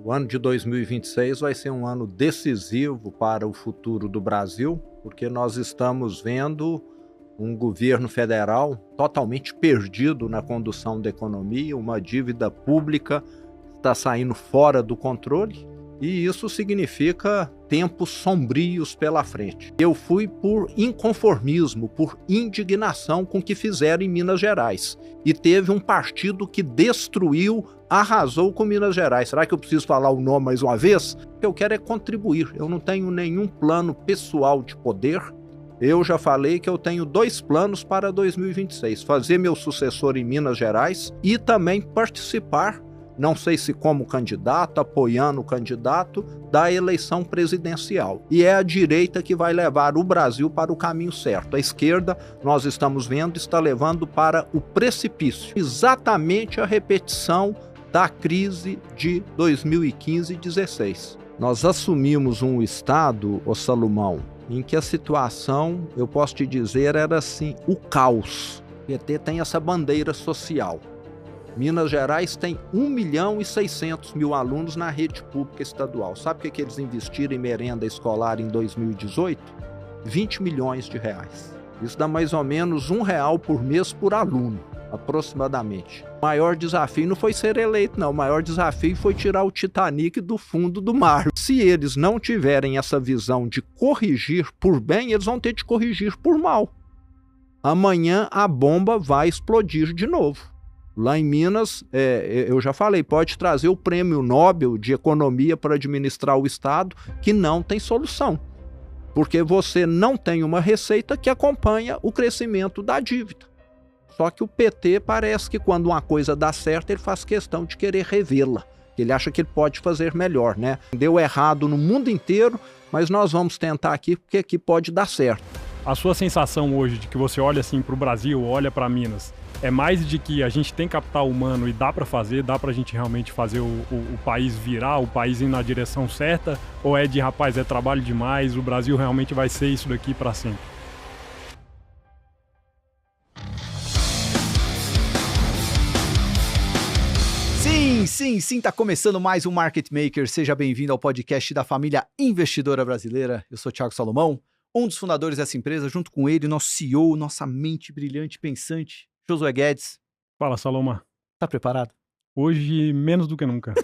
O ano de 2026 vai ser um ano decisivo para o futuro do Brasil, porque nós estamos vendo um governo federal totalmente perdido na condução da economia, uma dívida pública está saindo fora do controle, e isso significa tempos sombrios pela frente. Eu fui por inconformismo, por indignação com o que fizeram em Minas Gerais. E teve um partido que destruiu, arrasou com Minas Gerais. Será que eu preciso falar o nome mais uma vez? O que eu quero é contribuir. Eu não tenho nenhum plano pessoal de poder. Eu já falei que eu tenho 2 planos para 2026. Fazer meu sucessor em Minas Gerais e também participar, não sei se como candidato, apoiando o candidato, da eleição presidencial. E é a direita que vai levar o Brasil para o caminho certo. A esquerda, nós estamos vendo, está levando para o precipício. Exatamente a repetição da crise de 2015 e 2016. Nós assumimos um estado, ô Salomão, em que a situação, eu posso te dizer, era assim, o caos. O PT tem essa bandeira social. Minas Gerais tem 1.600.000 alunos na rede pública estadual. Sabe o que eles investiram em merenda escolar em 2018? 20 milhões de reais. Isso dá mais ou menos R$1 por mês por aluno, aproximadamente. O maior desafio não foi ser eleito, não. O maior desafio foi tirar o Titanic do fundo do mar. Se eles não tiverem essa visão de corrigir por bem, eles vão ter de corrigir por mal. Amanhã a bomba vai explodir de novo. Lá em Minas, eu já falei, pode trazer o prêmio Nobel de Economia para administrar o Estado, que não tem solução. Porque você não tem uma receita que acompanha o crescimento da dívida. Só que o PT parece que quando uma coisa dá certo, ele faz questão de querer revê-la. Ele acha que ele pode fazer melhor, né? Deu errado no mundo inteiro, mas nós vamos tentar aqui, porque aqui pode dar certo. A sua sensação hoje de que você olha assim para o Brasil, olha para Minas, é mais de que a gente tem capital humano e dá para fazer, dá para a gente realmente fazer o país virar, o país ir na direção certa? Ou é de, rapaz, é trabalho demais, o Brasil realmente vai ser isso daqui para sempre? Sim, tá começando mais um Market Maker. Seja bem-vindo ao podcast da família investidora brasileira. Eu sou Thiago Salomão, um dos fundadores dessa empresa, junto com ele, nosso CEO, nossa mente brilhante, pensante, Josué Guedes. Fala, Salomão. Tá preparado? Hoje, menos do que nunca.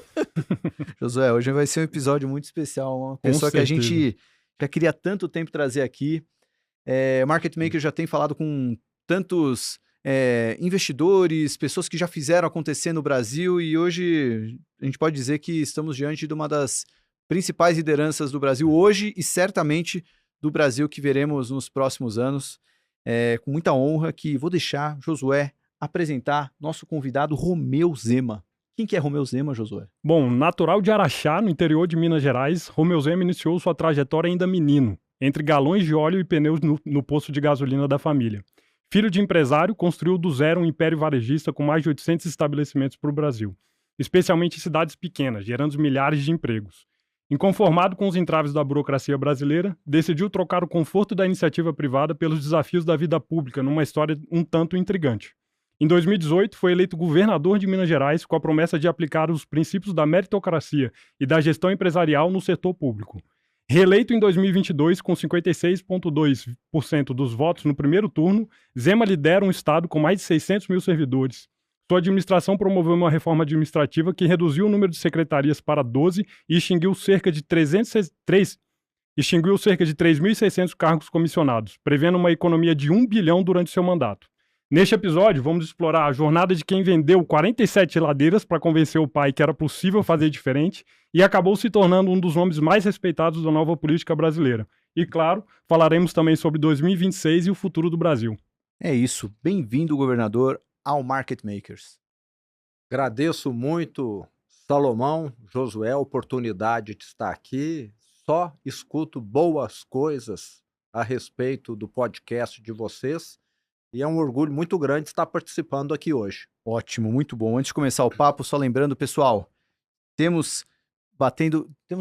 Josué, hoje vai ser um episódio muito especial. Uma pessoa que a gente já queria tanto tempo trazer aqui. Market Maker já tem falado com tantos investidores, pessoas que já fizeram acontecer no Brasil, e hoje a gente pode dizer que estamos diante de uma das principais lideranças do Brasil hoje e certamente do Brasil que veremos nos próximos anos. Com muita honra que vou deixar Josué apresentar nosso convidado Romeu Zema. Quem que é Romeu Zema, Josué? Bom, natural de Araxá, no interior de Minas Gerais, Romeu Zema iniciou sua trajetória ainda menino, entre galões de óleo e pneus no posto de gasolina da família. Filho de empresário, construiu do zero um império varejista com mais de 800 estabelecimentos para o Brasil, especialmente em cidades pequenas, gerando milhares de empregos. Inconformado com os entraves da burocracia brasileira, decidiu trocar o conforto da iniciativa privada pelos desafios da vida pública, numa história um tanto intrigante. Em 2018, foi eleito governador de Minas Gerais com a promessa de aplicar os princípios da meritocracia e da gestão empresarial no setor público. Reeleito em 2022 com 56,2% dos votos no primeiro turno, Zema lidera um estado com mais de 600 mil servidores. Sua administração promoveu uma reforma administrativa que reduziu o número de secretarias para 12 e extinguiu cerca de 3.600 cargos comissionados, prevendo uma economia de 1 bilhão durante seu mandato. Neste episódio, vamos explorar a jornada de quem vendeu 47 geladeiras para convencer o pai que era possível fazer diferente e acabou se tornando um dos nomes mais respeitados da nova política brasileira. E, claro, falaremos também sobre 2026 e o futuro do Brasil. É isso. Bem-vindo, governador, ao Market Makers. Agradeço muito, Salomão, Josué, a oportunidade de estar aqui. Só escuto boas coisas a respeito do podcast de vocês. E é um orgulho muito grande estar participando aqui hoje. Ótimo, muito bom. Antes de começar o papo, só lembrando, pessoal, temos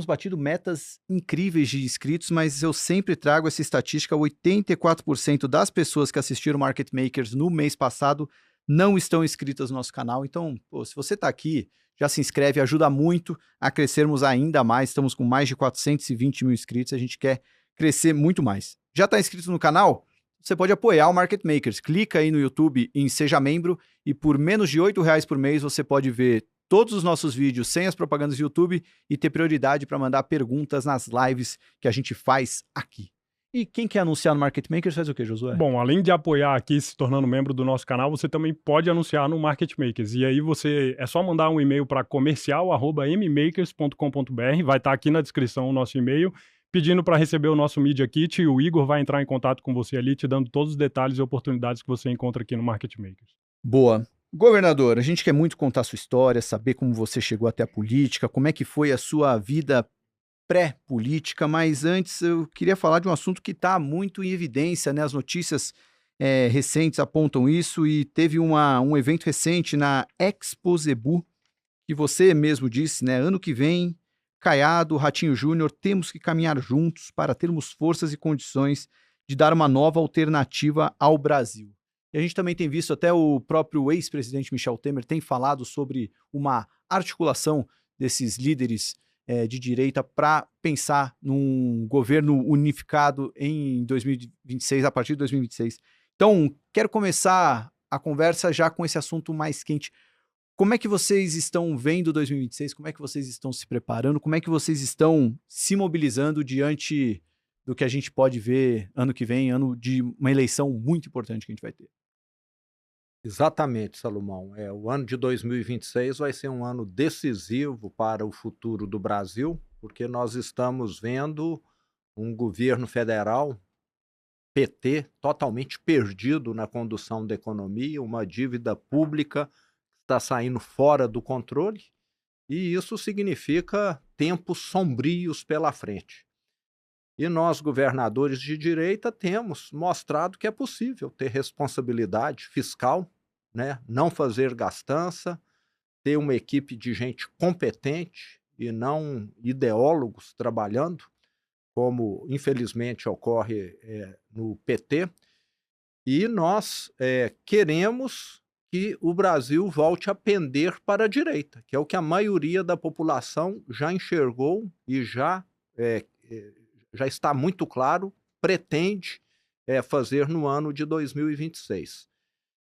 batido metas incríveis de inscritos, mas eu sempre trago essa estatística: 84% das pessoas que assistiram Market Makers no mês passado não estão inscritas no nosso canal. Então, se você está aqui, já se inscreve, ajuda muito a crescermos ainda mais. Estamos com mais de 420 mil inscritos, a gente quer crescer muito mais. Já está inscrito no canal? Você pode apoiar o Market Makers. Clica aí no YouTube em Seja Membro e por menos de R$8 por mês você pode ver todos os nossos vídeos sem as propagandas do YouTube e ter prioridade para mandar perguntas nas lives que a gente faz aqui. E quem quer anunciar no Market Makers faz o quê, Josué? Bom, além de apoiar aqui, se tornando membro do nosso canal, você também pode anunciar no Market Makers. E aí é só mandar um e-mail para comercial@mmakers.com.br, vai estar aqui na descrição o nosso e-mail, pedindo para receber o nosso Media Kit, e o Igor vai entrar em contato com você ali, te dando todos os detalhes e oportunidades que você encontra aqui no Market Makers. Boa. Governador, a gente quer muito contar a sua história, saber como você chegou até a política, como é que foi a sua vida pré-política, mas antes eu queria falar de um assunto que está muito em evidência, né? As notícias recentes apontam isso e teve um evento recente na Expo Zebu, que você mesmo disse, né? Ano que vem, Caiado, Ratinho Júnior, temos que caminhar juntos para termos forças e condições de dar uma nova alternativa ao Brasil. E a gente também tem visto, até o próprio ex-presidente Michel Temer tem falado sobre uma articulação desses líderes de direita para pensar num governo unificado em 2026, a partir de 2026. Então, quero começar a conversa já com esse assunto mais quente. Como é que vocês estão vendo 2026? Como é que vocês estão se preparando? Como é que vocês estão se mobilizando diante do que a gente pode ver ano que vem, ano de uma eleição muito importante que a gente vai ter? Exatamente, Salomão. O ano de 2026 vai ser um ano decisivo para o futuro do Brasil, porque nós estamos vendo um governo federal, PT, totalmente perdido na condução da economia, uma dívida pública que está saindo fora do controle, e isso significa tempos sombrios pela frente. E nós, governadores de direita, temos mostrado que é possível ter responsabilidade fiscal, né? Não fazer gastança, ter uma equipe de gente competente e não ideólogos trabalhando, como infelizmente ocorre no PT. E nós queremos que o Brasil volte a pender para a direita, que é o que a maioria da população já enxergou e já está muito claro, pretende fazer no ano de 2026.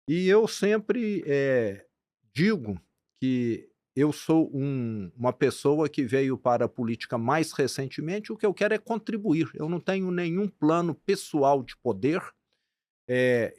E eu sempre digo que eu sou uma pessoa que veio para a política mais recentemente, o que eu quero é contribuir. Eu não tenho nenhum plano pessoal de poder,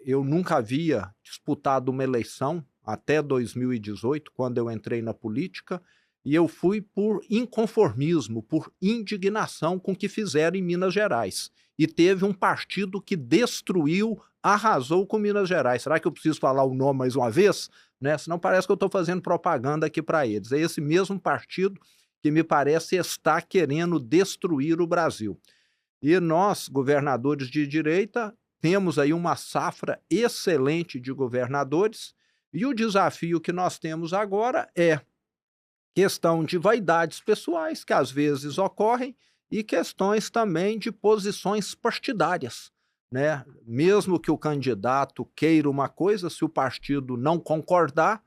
eu nunca havia disputado uma eleição até 2018, quando eu entrei na política, e eu fui por inconformismo, por indignação com o que fizeram em Minas Gerais. E teve um partido que destruiu, arrasou com Minas Gerais. Será que eu preciso falar o nome mais uma vez? Né? Senão parece que eu estou fazendo propaganda aqui para eles. É esse mesmo partido que me parece está querendo destruir o Brasil. E nós, governadores de direita, temos aí uma safra excelente de governadores, e o desafio que nós temos agora é questão de vaidades pessoais, que às vezes ocorrem, e questões também de posições partidárias, né? Mesmo que o candidato queira uma coisa, se o partido não concordar,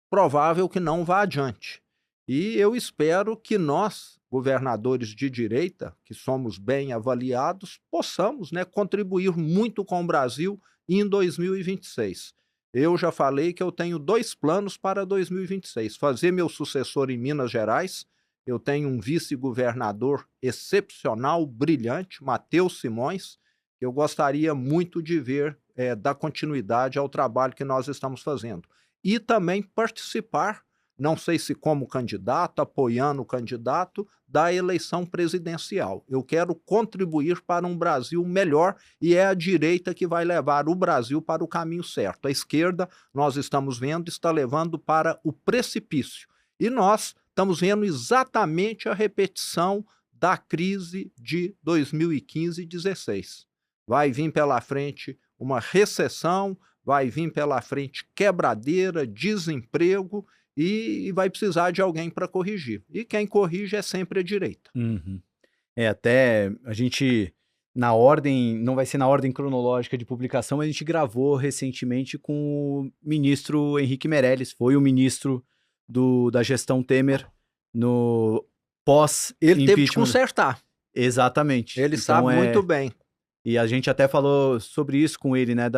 provável que não vá adiante. E eu espero que nós, governadores de direita, que somos bem avaliados, possamos, né, contribuir muito com o Brasil em 2026. Eu já falei que eu tenho 2 planos para 2026. Fazer meu sucessor em Minas Gerais. Eu tenho um vice-governador excepcional, brilhante, Matheus Simões. Eu gostaria muito de ver, dar continuidade ao trabalho que nós estamos fazendo. E também participar, não sei se como candidato, apoiando o candidato, da eleição presidencial. Eu quero contribuir para um Brasil melhor, e é a direita que vai levar o Brasil para o caminho certo. A esquerda, nós estamos vendo, está levando para o precipício. E nós estamos vendo exatamente a repetição da crise de 2015 e 2016. Vai vir pela frente uma recessão, vai vir pela frente quebradeira, desemprego, e vai precisar de alguém para corrigir. E quem corrige é sempre a direita. Uhum. Até a gente, na ordem, não vai ser na ordem cronológica de publicação, mas a gente gravou recentemente com o ministro Henrique Meirelles, foi o ministro da gestão Temer no pós-impeachment. Ele teve que consertar. Exatamente. Ele sabe muito bem. E a gente até falou sobre isso com ele, né?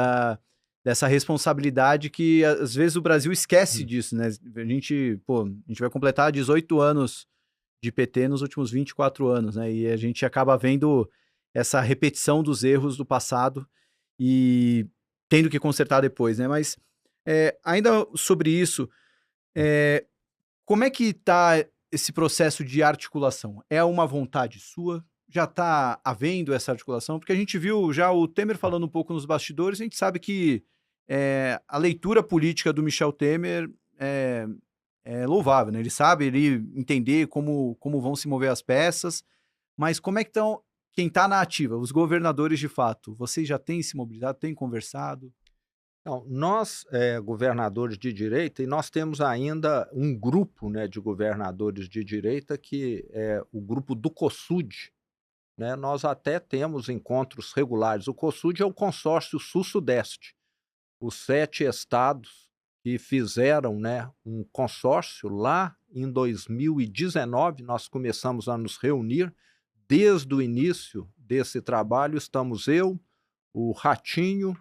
Dessa responsabilidade que às vezes o Brasil esquece disso, né? A gente vai completar 18 anos de PT nos últimos 24 anos, né? E a gente acaba vendo essa repetição dos erros do passado e tendo que consertar depois, né? Mas ainda sobre isso, como é que está esse processo de articulação? É uma vontade sua? Já está havendo essa articulação? Porque a gente viu já o Temer falando um pouco nos bastidores, a gente sabe que a leitura política do Michel Temer é louvável, né? Ele sabe entender como vão se mover as peças, mas como é que estão quem está na ativa, os governadores de fato? Vocês já têm se mobilizado, têm conversado? Então, nós, governadores de direita, e nós temos ainda um grupo, né, de governadores de direita, que é o grupo do COSUD, né? Nós até temos encontros regulares. O COSUD é o consórcio Sul-Sudeste. Os 7 estados que fizeram, né, um consórcio lá em 2019, nós começamos a nos reunir. Desde o início desse trabalho, estamos eu, o Ratinho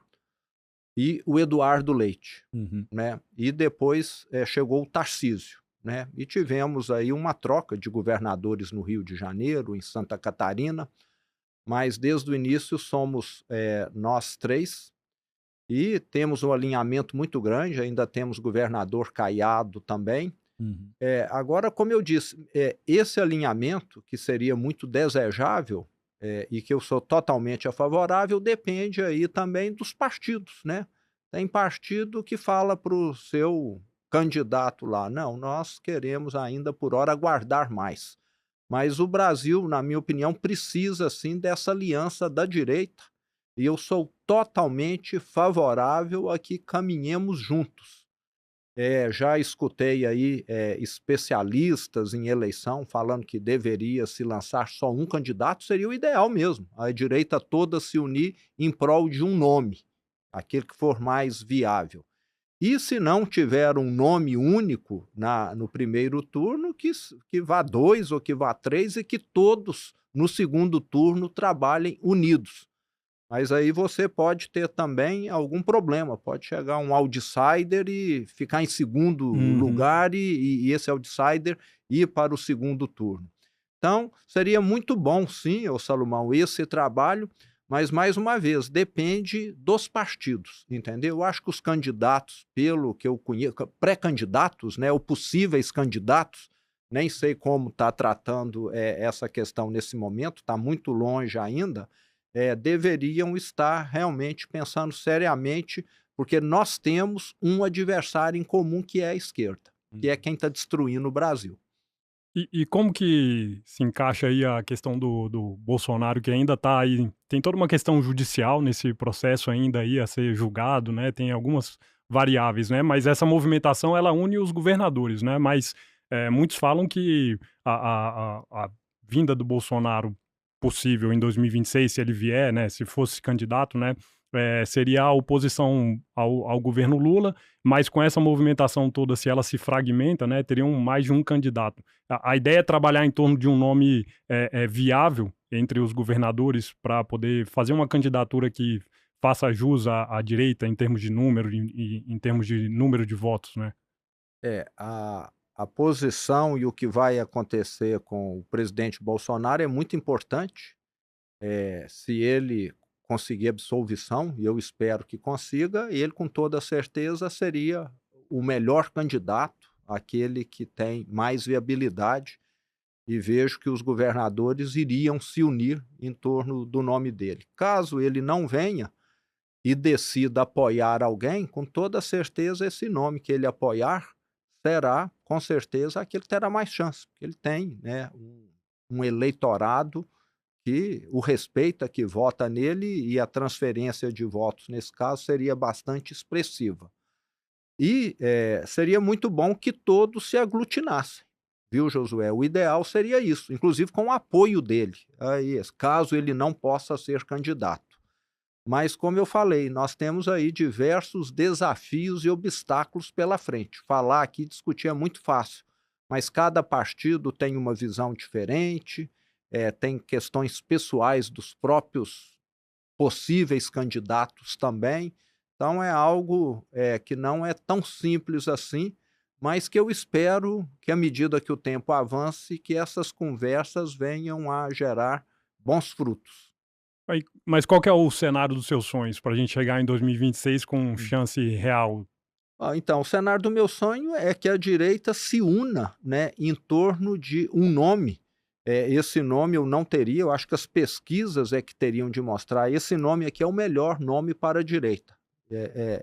e o Eduardo Leite, né? E depois chegou o Tarcísio, né? E tivemos aí uma troca de governadores no Rio de Janeiro, em Santa Catarina, mas desde o início somos nós 3 e temos um alinhamento muito grande, ainda temos governador Caiado também. Agora, como eu disse, esse alinhamento, que seria muito desejável e que eu sou totalmente a favorável, depende aí também dos partidos, né? Tem partido que fala para o seu candidato lá, não, nós queremos ainda por hora aguardar mais. Mas o Brasil, na minha opinião, precisa sim dessa aliança da direita e eu sou totalmente favorável a que caminhemos juntos. Já escutei aí especialistas em eleição falando que deveria se lançar só um candidato, seria o ideal mesmo, a direita toda se unir em prol de um nome, aquele que for mais viável. E se não tiver um nome único no primeiro turno, que vá 2 ou que vá 3 e que todos no segundo turno trabalhem unidos. Mas aí você pode ter também algum problema, pode chegar um outsider e ficar em segundo lugar e esse outsider ir para o segundo turno. Então, seria muito bom, sim, Salomão, esse trabalho, mas, mais uma vez, depende dos partidos, entendeu? Eu acho que os candidatos, pelo que eu conheço, pré-candidatos, né, ou possíveis candidatos, nem sei como está tratando essa questão nesse momento, está muito longe ainda, deveriam estar realmente pensando seriamente, porque nós temos um adversário em comum que é a esquerda, que é quem está destruindo o Brasil. E como que se encaixa aí a questão do Bolsonaro, que ainda está aí, tem toda uma questão judicial nesse processo ainda aí a ser julgado, né? Tem algumas variáveis, né? Mas essa movimentação, ela une os governadores, né? Mas muitos falam que a vinda do Bolsonaro possível em 2026, se ele vier, né, se fosse candidato, né, seria a oposição ao governo Lula, mas com essa movimentação toda, se ela se fragmenta, né, teriam mais de um candidato. A ideia é trabalhar em torno de um nome viável entre os governadores para poder fazer uma candidatura que faça jus à direita em termos de número, em termos de número de votos, né? A posição e o que vai acontecer com o presidente Bolsonaro é muito importante. Se ele conseguir absolvição, e eu espero que consiga, ele com toda certeza seria o melhor candidato, aquele que tem mais viabilidade, e vejo que os governadores iriam se unir em torno do nome dele. Caso ele não venha e decida apoiar alguém, com toda certeza esse nome que ele apoiar será, com certeza, aquele que terá mais chance, porque ele tem, né, um eleitorado que o respeita, que vota nele, e a transferência de votos, nesse caso, seria bastante expressiva. E seria muito bom que todos se aglutinassem, viu, Josué? O ideal seria isso, inclusive com o apoio dele, caso ele não possa ser candidato. Mas, como eu falei, nós temos aí diversos desafios e obstáculos pela frente. Falar aqui, discutir é muito fácil, mas cada partido tem uma visão diferente, tem questões pessoais dos próprios possíveis candidatos também. Então é algo que não é tão simples assim, mas que eu espero que, à medida que o tempo avance, que essas conversas venham a gerar bons frutos. Mas qual que é o cenário dos seus sonhos para a gente chegar em 2026 com chance real? Então, o cenário do meu sonho é que a direita se una, né, em torno de um nome. Esse nome eu não teria, eu acho que as pesquisas é que teriam de mostrar. Esse nome aqui é o melhor nome para a direita.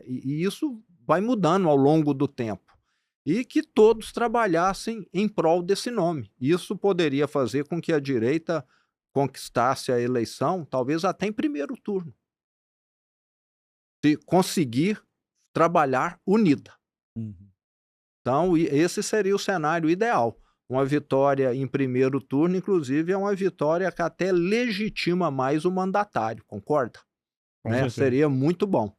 E isso vai mudando ao longo do tempo. E que todos trabalhassem em prol desse nome. Isso poderia fazer com que a direita conquistasse a eleição, talvez até em primeiro turno. Se conseguir trabalhar unida. Então, esse seria o cenário ideal. Uma vitória em primeiro turno, inclusive, é uma vitória que até legitima mais o mandatário, concorda? Né? Seria muito bom.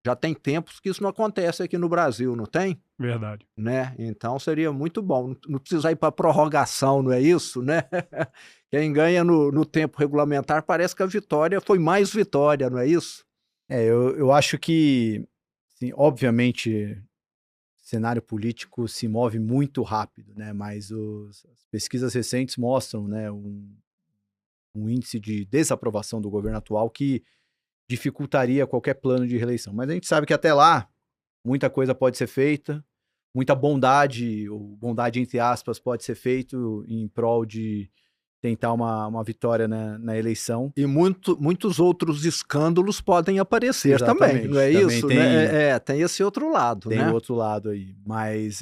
Já tem tempos que isso não acontece aqui no Brasil, não tem? Verdade. Né? Então seria muito bom. Não precisar ir para prorrogação, não é isso? Né? Quem ganha no tempo regulamentar parece que a vitória foi mais vitória, não é isso? Eu acho que, assim, obviamente, o cenário político se move muito rápido, né? Mas as pesquisas recentes mostram, né, um índice de desaprovação do governo atual que dificultaria qualquer plano de reeleição. Mas a gente sabe que até lá, muita coisa pode ser feita, muita bondade, ou bondade entre aspas, pode ser feito em prol de tentar uma vitória na eleição. E muitos outros escândalos podem aparecer também, não é isso? Tem esse outro lado, tem né? o outro lado aí, mas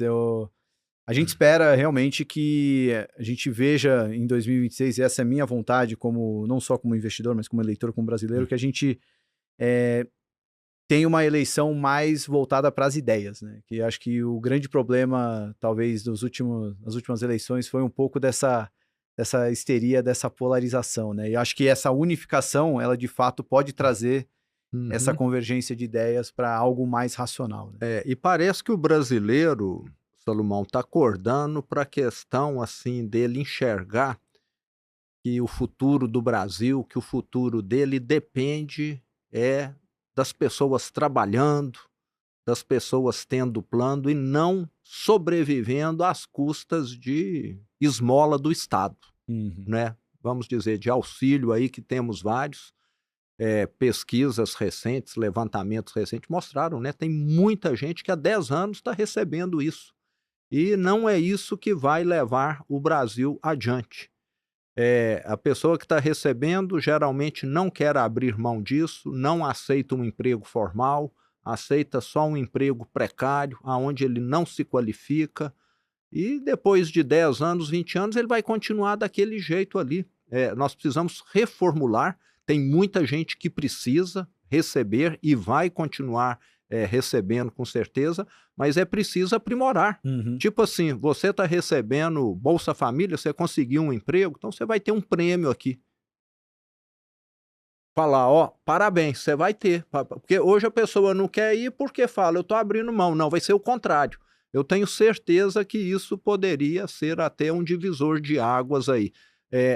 a gente espera realmente que a gente veja em 2026, e essa é a minha vontade, não só como investidor, mas como eleitor, como brasileiro, que a gente tem uma eleição mais voltada para as ideias, né? Que acho que o grande problema, talvez, nas últimas eleições foi um pouco dessa histeria, dessa polarização, né? E acho que essa unificação, ela de fato pode trazer essa convergência de ideias para algo mais racional. Né? E parece que o brasileiro, Salomão, está acordando para a questão assim dele enxergar que o futuro do Brasil, que o futuro dele depende das pessoas trabalhando, das pessoas tendo plano e não sobrevivendo às custas de esmola do Estado, né? Vamos dizer, de auxílio aí que temos vários. Pesquisas recentes, levantamentos recentes mostraram, né? Tem muita gente que há 10 anos está recebendo isso. E não é isso que vai levar o Brasil adiante. A pessoa que está recebendo geralmente não quer abrir mão disso, não aceita um emprego formal, aceita só um emprego precário, onde ele não se qualifica, e depois de 10 anos, 20 anos, ele vai continuar daquele jeito ali. Nós precisamos reformular, tem muita gente que precisa receber e vai continuar recebendo com certeza, mas é preciso aprimorar. Tipo assim, você está recebendo Bolsa Família, você conseguiu um emprego, então você vai ter um prêmio aqui. Falar, ó, parabéns, você vai ter. Porque hoje a pessoa não quer ir porque fala, eu estou abrindo mão. Não, vai ser o contrário. Eu tenho certeza que isso poderia ser até um divisor de águas aí.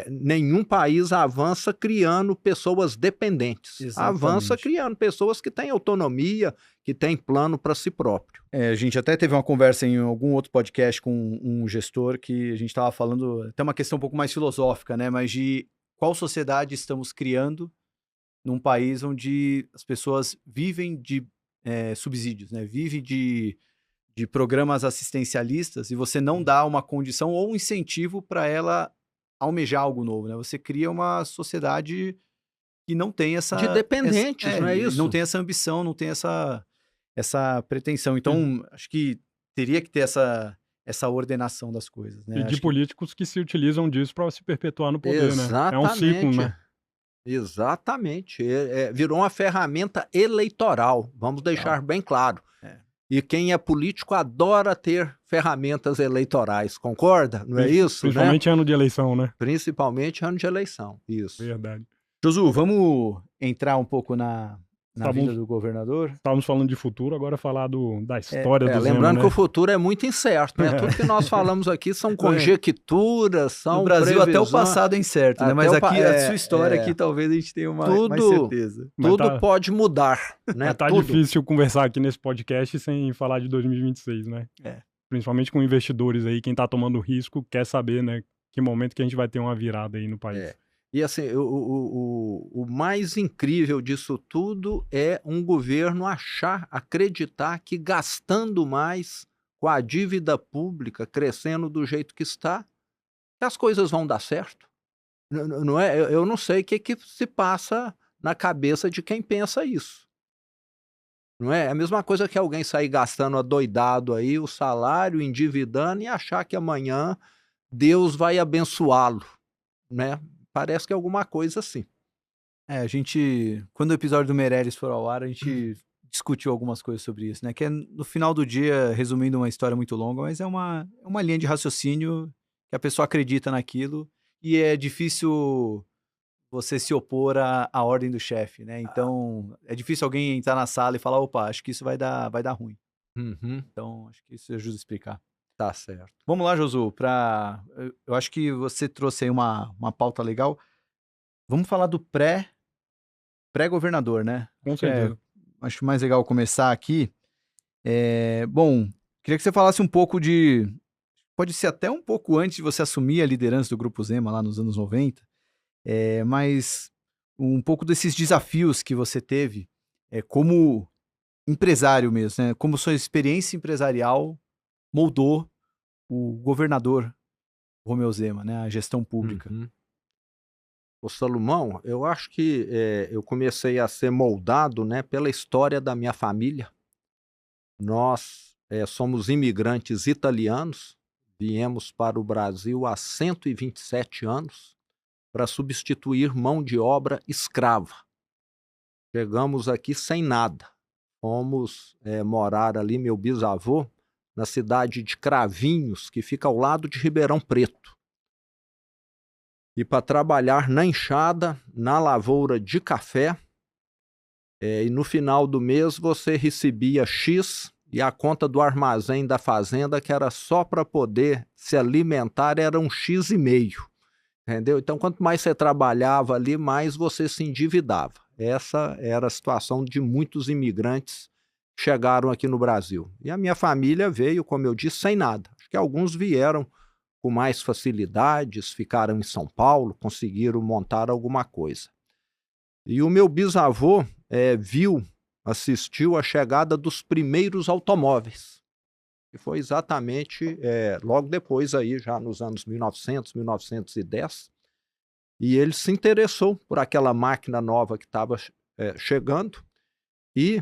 Nenhum país avança criando pessoas dependentes. Exatamente. Avança criando pessoas que têm autonomia, que têm plano para si próprio. A gente até teve uma conversa em algum outro podcast com um gestor que a gente estava falando, até uma questão um pouco mais filosófica, né? Mas de qual sociedade estamos criando num país onde as pessoas vivem de subsídios, né? Vivem de programas assistencialistas e você não dá uma condição ou um incentivo para ela almejar algo novo, né? Você cria uma sociedade que não tem essa... De dependentes, não é isso? Não tem essa ambição, não tem essa pretensão. Então, acho que teria que ter essa ordenação das coisas, né? E de políticos que se utilizam disso para se perpetuar no poder, exatamente, né? É um ciclo, né? Exatamente. Virou uma ferramenta eleitoral, vamos deixar bem claro. E quem é político adora ter ferramentas eleitorais, concorda? Não é isso? Principalmente ano de eleição, né? Principalmente ano de eleição, isso. Verdade. Josu, vamos entrar um pouco na vida do governador? Estávamos falando de futuro, agora falar da história do Zema, lembrando né? que o futuro é muito incerto, né? Tudo que nós falamos aqui são conjecturas, são no Brasil previsões. Até o passado é incerto, né? Mas aqui, a sua história aqui, talvez a gente tenha mais certeza. Tudo pode mudar, né? Mas tá difícil conversar aqui nesse podcast sem falar de 2026, né? Principalmente com investidores aí, quem tá tomando risco quer saber, né? Que momento que a gente vai ter uma virada aí no país. E assim, o mais incrível disso tudo é um governo acreditar que gastando mais, com a dívida pública crescendo do jeito que está, que as coisas vão dar certo. Não é? Eu não sei o que se passa na cabeça de quem pensa isso. Não é? É a mesma coisa que alguém sair gastando adoidado aí o salário, endividando e achar que amanhã Deus vai abençoá-lo, né? Parece que é alguma coisa assim. A gente, quando o episódio do Meirelles for ao ar, a gente discutiu algumas coisas sobre isso, né? Que é, no final do dia, resumindo uma história muito longa, mas é uma linha de raciocínio que a pessoa acredita naquilo e é difícil você se opor à ordem do chefe, né? Então, é difícil alguém entrar na sala e falar, opa, acho que isso vai dar ruim. Então, acho que isso ajuda a explicar. Tá certo. Vamos lá, Josu, eu acho que você trouxe aí uma pauta legal. Vamos falar do pré-governador, né? Com certeza. Acho mais legal começar aqui. Bom, queria que você falasse um pouco pode ser até um pouco antes de você assumir a liderança do Grupo Zema, lá nos anos 90, mas um pouco desses desafios que você teve como empresário mesmo, né? Como sua experiência empresarial moldou o governador Romeu Zema, né? A gestão pública. Ô Salomão, eu acho que eu comecei a ser moldado, né, pela história da minha família. Nós somos imigrantes italianos, viemos para o Brasil há 127 anos para substituir mão de obra escrava. Chegamos aqui sem nada. Fomos morar ali, meu bisavô, na cidade de Cravinhos, que fica ao lado de Ribeirão Preto. E para trabalhar na enxada, na lavoura de café, e no final do mês você recebia X e a conta do armazém da fazenda, que era só para poder se alimentar, era um X e meio, entendeu? Então, quanto mais você trabalhava ali, mais você se endividava. Essa era a situação de muitos imigrantes que chegaram aqui no Brasil. E a minha família veio, como eu disse, sem nada. Acho que alguns vieram com mais facilidades, ficaram em São Paulo, conseguiram montar alguma coisa. E o meu bisavô assistiu a chegada dos primeiros automóveis, que foi exatamente logo depois, aí, já nos anos 1900, 1910, e ele se interessou por aquela máquina nova que estava chegando e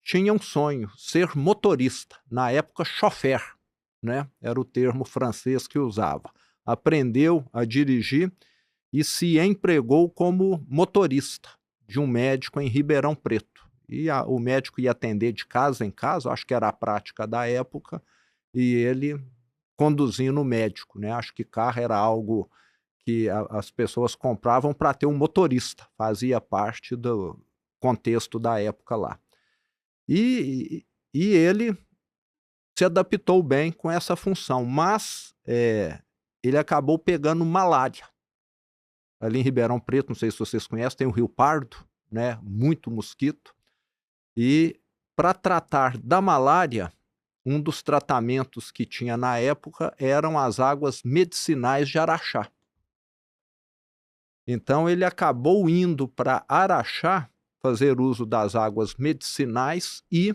tinha um sonho, ser motorista, na época chofer, né? Era o termo francês que usava. Aprendeu a dirigir e se empregou como motorista de um médico em Ribeirão Preto. E o médico ia atender de casa em casa, acho que era a prática da época, e ele conduzindo o médico, né? Acho que carro era algo que as pessoas compravam para ter um motorista, fazia parte do contexto da época lá. E ele se adaptou bem com essa função, mas ele acabou pegando malária. Ali em Ribeirão Preto, não sei se vocês conhecem, tem o Rio Pardo, né? Muito mosquito. E para tratar da malária, um dos tratamentos que tinha na época eram as águas medicinais de Araxá. Então ele acabou indo para Araxá fazer uso das águas medicinais e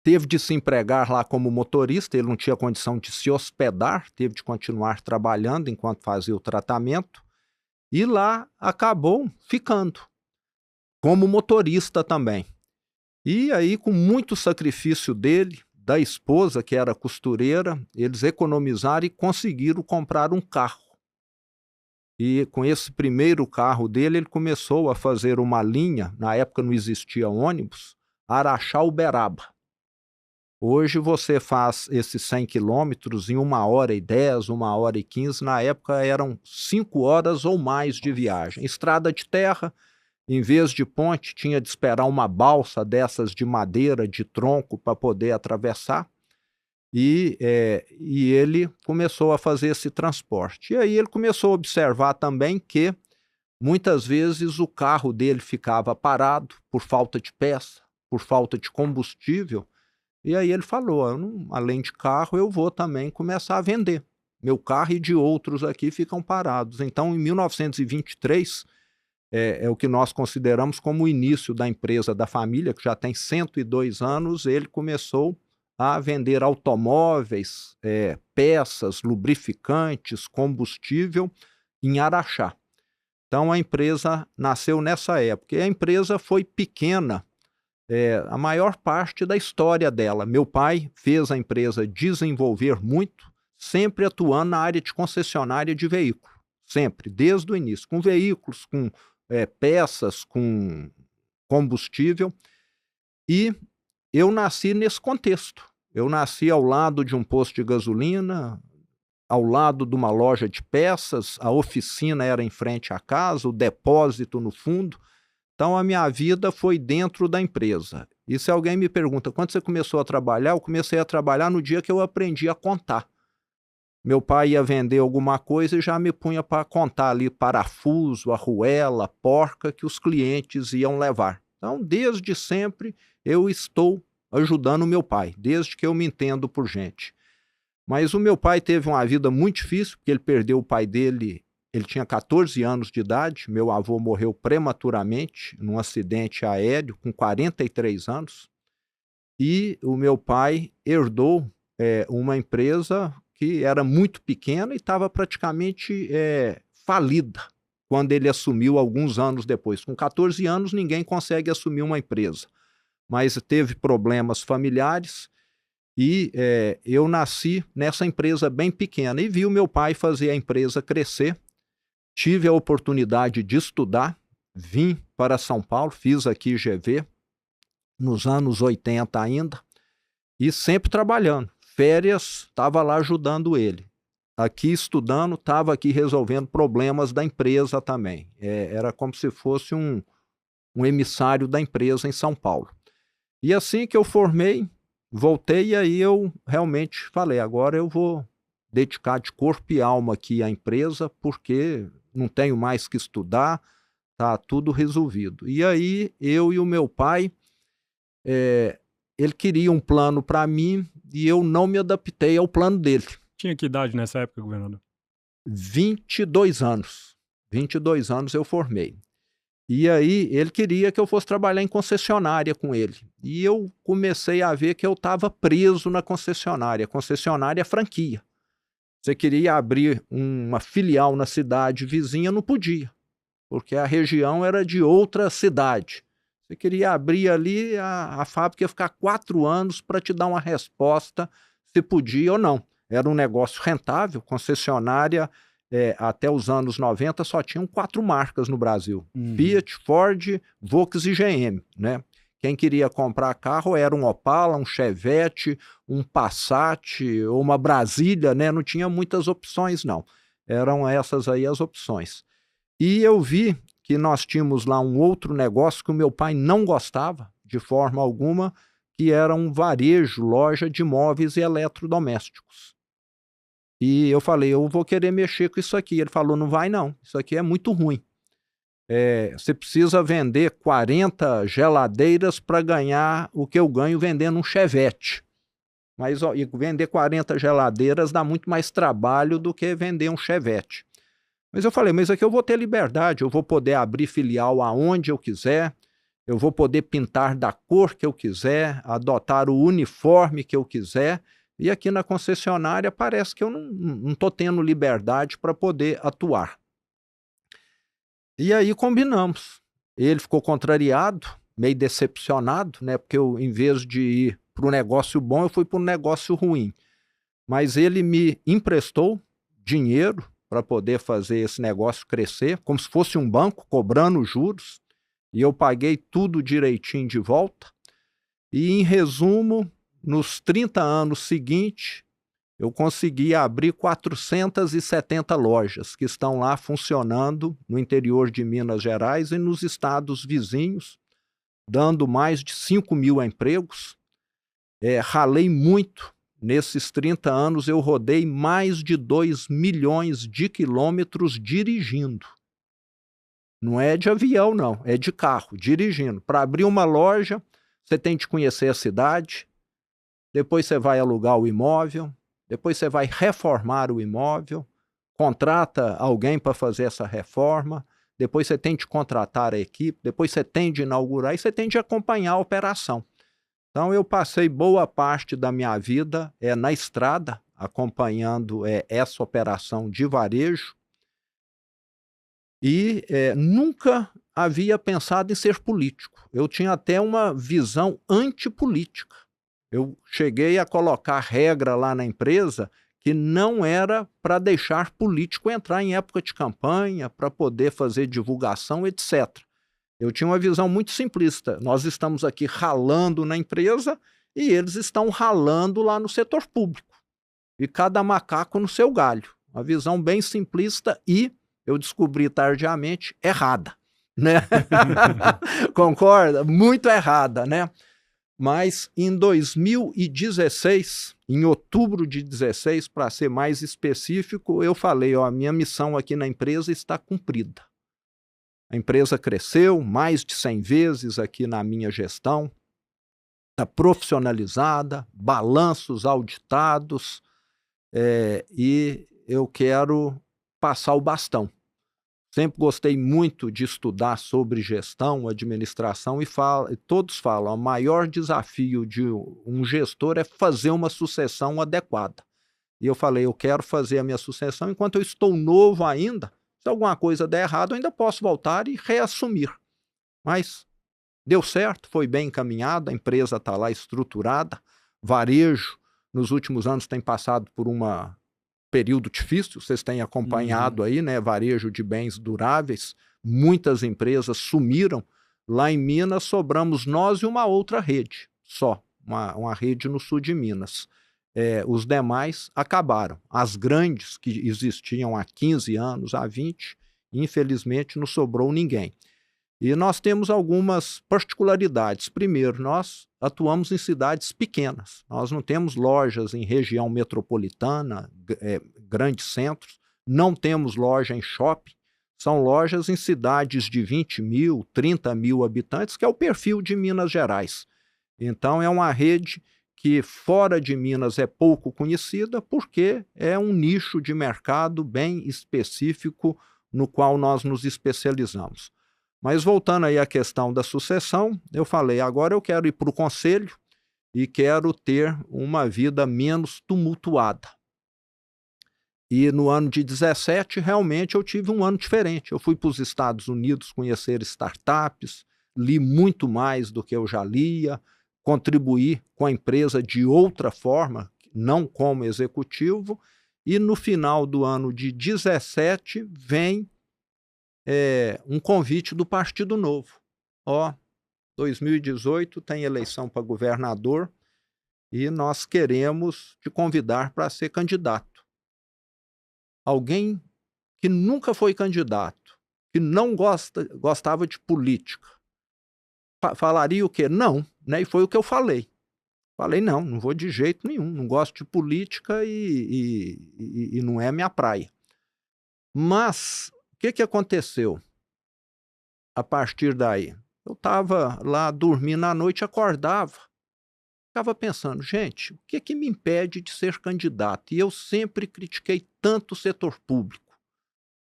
teve de se empregar lá como motorista. Ele não tinha condição de se hospedar, teve de continuar trabalhando enquanto fazia o tratamento, e lá acabou ficando como motorista também. E aí, com muito sacrifício dele, da esposa, que era costureira, eles economizaram e conseguiram comprar um carro. E com esse primeiro carro dele, ele começou a fazer uma linha, na época não existia ônibus, Araxá-Uberaba. Hoje você faz esses 100 quilômetros em 1h10, 1h15. Na época eram 5 horas ou mais de viagem. Estrada de terra, em vez de ponte, tinha de esperar uma balsa dessas de madeira, de tronco, para poder atravessar. E ele começou a fazer esse transporte. E aí ele começou a observar também que muitas vezes o carro dele ficava parado por falta de peça, por falta de combustível. E aí ele falou, além de carro, eu vou também começar a vender. Meu carro e de outros aqui ficam parados. Então, em 1923, é o que nós consideramos como o início da empresa da família, que já tem 102 anos, ele começou a vender automóveis, peças, lubrificantes, combustível em Araxá. Então a empresa nasceu nessa época. E a empresa foi pequena, a maior parte da história dela. Meu pai fez a empresa desenvolver muito, sempre atuando na área de concessionária de veículo. Sempre, desde o início, com veículos, com peças, com combustível. E eu nasci nesse contexto. Eu nasci ao lado de um posto de gasolina, ao lado de uma loja de peças, a oficina era em frente à casa, o depósito no fundo. Então a minha vida foi dentro da empresa. E se alguém me pergunta, quando você começou a trabalhar? Eu comecei a trabalhar no dia que eu aprendi a contar. Meu pai ia vender alguma coisa e já me punha para contar ali parafuso, arruela, porca que os clientes iam levar. Então, desde sempre, eu estou ajudando meu pai, desde que eu me entendo por gente. Mas o meu pai teve uma vida muito difícil, porque ele perdeu o pai dele, ele tinha 14 anos de idade, meu avô morreu prematuramente num acidente aéreo com 43 anos, e o meu pai herdou uma empresa que era muito pequena e estava praticamente falida quando ele assumiu alguns anos depois. Com 14 anos ninguém consegue assumir uma empresa, mas teve problemas familiares e eu nasci nessa empresa bem pequena e vi o meu pai fazer a empresa crescer. Tive a oportunidade de estudar, vim para São Paulo, fiz aqui GV, nos anos 80 ainda, e sempre trabalhando. Férias, estava lá ajudando ele. Aqui estudando, estava aqui resolvendo problemas da empresa também. Era como se fosse um emissário da empresa em São Paulo. E assim que eu formei, voltei e aí eu realmente falei, agora eu vou dedicar de corpo e alma aqui à empresa, porque não tenho mais que estudar, está tudo resolvido. E aí eu e o meu pai, ele queria um plano para mim e eu não me adaptei ao plano dele. Tinha que idade nessa época, governador? 22 anos. 22 anos eu formei. E aí ele queria que eu fosse trabalhar em concessionária com ele. E eu comecei a ver que eu estava preso na concessionária. Concessionária é franquia. Você queria abrir uma filial na cidade vizinha, não podia, porque a região era de outra cidade. Você queria abrir ali, a fábrica ia ficar 4 anos para te dar uma resposta se podia ou não. Era um negócio rentável, concessionária, até os anos 90 só tinham 4 marcas no Brasil. Fiat, Ford, Volkswagen e GM, né? Quem queria comprar carro era um Opala, um Chevette, um Passat ou uma Brasília, né? Não tinha muitas opções, não. Eram essas aí as opções. E eu vi que nós tínhamos lá um outro negócio que o meu pai não gostava de forma alguma, que era um varejo, loja de móveis e eletrodomésticos. E eu falei, eu vou querer mexer com isso aqui. Ele falou, não vai não, isso aqui é muito ruim. Você precisa vender 40 geladeiras para ganhar o que eu ganho vendendo um Chevette. Mas vender 40 geladeiras dá muito mais trabalho do que vender um Chevette. Mas eu falei, mas aqui eu vou ter liberdade, eu vou poder abrir filial aonde eu quiser, eu vou poder pintar da cor que eu quiser, adotar o uniforme que eu quiser, e aqui na concessionária parece que eu não estou tendo liberdade para poder atuar. E aí combinamos. Ele ficou contrariado, meio decepcionado, né? Porque eu, em vez de ir para um negócio bom, eu fui para um negócio ruim. Mas ele me emprestou dinheiro para poder fazer esse negócio crescer, como se fosse um banco, cobrando juros, e eu paguei tudo direitinho de volta. E, em resumo, nos 30 anos seguintes, eu consegui abrir 470 lojas que estão lá funcionando no interior de Minas Gerais e nos estados vizinhos, dando mais de 5.000 empregos. Ralei muito. Nesses 30 anos eu rodei mais de 2 milhões de quilômetros dirigindo. Não é de avião, não, é de carro, dirigindo. Para abrir uma loja, você tem de conhecer a cidade, depois você vai alugar o imóvel, depois você vai reformar o imóvel, contrata alguém para fazer essa reforma, depois você tem de contratar a equipe, depois você tem de inaugurar e você tem de acompanhar a operação. Então eu passei boa parte da minha vida na estrada, acompanhando essa operação de varejo, e nunca havia pensado em ser político. Eu tinha até uma visão antipolítica. Eu cheguei a colocar regra lá na empresa que não era para deixar político entrar em época de campanha, para poder fazer divulgação, etc. Eu tinha uma visão muito simplista. Nós estamos aqui ralando na empresa e eles estão ralando lá no setor público. E cada macaco no seu galho. Uma visão bem simplista e, eu descobri tardiamente, errada, né? Concorda? Muito errada, né? Mas em 2016, em outubro de 2016, para ser mais específico, eu falei, a minha missão aqui na empresa está cumprida. A empresa cresceu mais de 100 vezes aqui na minha gestão, está profissionalizada, balanços auditados, e eu quero passar o bastão. Sempre gostei muito de estudar sobre gestão, administração, e todos falam, o maior desafio de um gestor é fazer uma sucessão adequada. E eu falei, eu quero fazer a minha sucessão enquanto eu estou novo ainda. Se alguma coisa der errado, eu ainda posso voltar e reassumir. Mas deu certo, foi bem encaminhado, a empresa está lá estruturada. Varejo, nos últimos anos, tem passado por um período difícil, vocês têm acompanhado aí, né? Varejo de bens duráveis, muitas empresas sumiram. Lá em Minas, sobramos nós e uma outra rede, só, uma rede no sul de Minas. Os demais acabaram. As grandes, que existiam há 15 anos, há 20, infelizmente não sobrou ninguém. E nós temos algumas particularidades. Primeiro, nós atuamos em cidades pequenas. Nós não temos lojas em região metropolitana, grandes centros. Não temos loja em shopping. São lojas em cidades de 20 mil, 30 mil habitantes, que é o perfil de Minas Gerais. Então, é uma rede que fora de Minas é pouco conhecida, porque é um nicho de mercado bem específico no qual nós nos especializamos. Mas voltando aí à questão da sucessão, eu falei, agora eu quero ir para o conselho e quero ter uma vida menos tumultuada. E no ano de 17, realmente eu tive um ano diferente. Eu fui para os Estados Unidos conhecer startups, li muito mais do que eu já lia, contribuí com a empresa de outra forma, não como executivo, e no final do ano de 17 vem um convite do Partido Novo. 2018 tem eleição para governador e nós queremos te convidar para ser candidato. Alguém que nunca foi candidato, que não gostava de política, falaria o quê? Não, né? E foi o que eu falei. Falei, não vou de jeito nenhum, não gosto de política e não é minha praia. Mas o que aconteceu a partir daí? Eu estava lá dormindo à noite, acordava, ficava pensando, gente, o que me impede de ser candidato? E eu sempre critiquei tanto o setor público.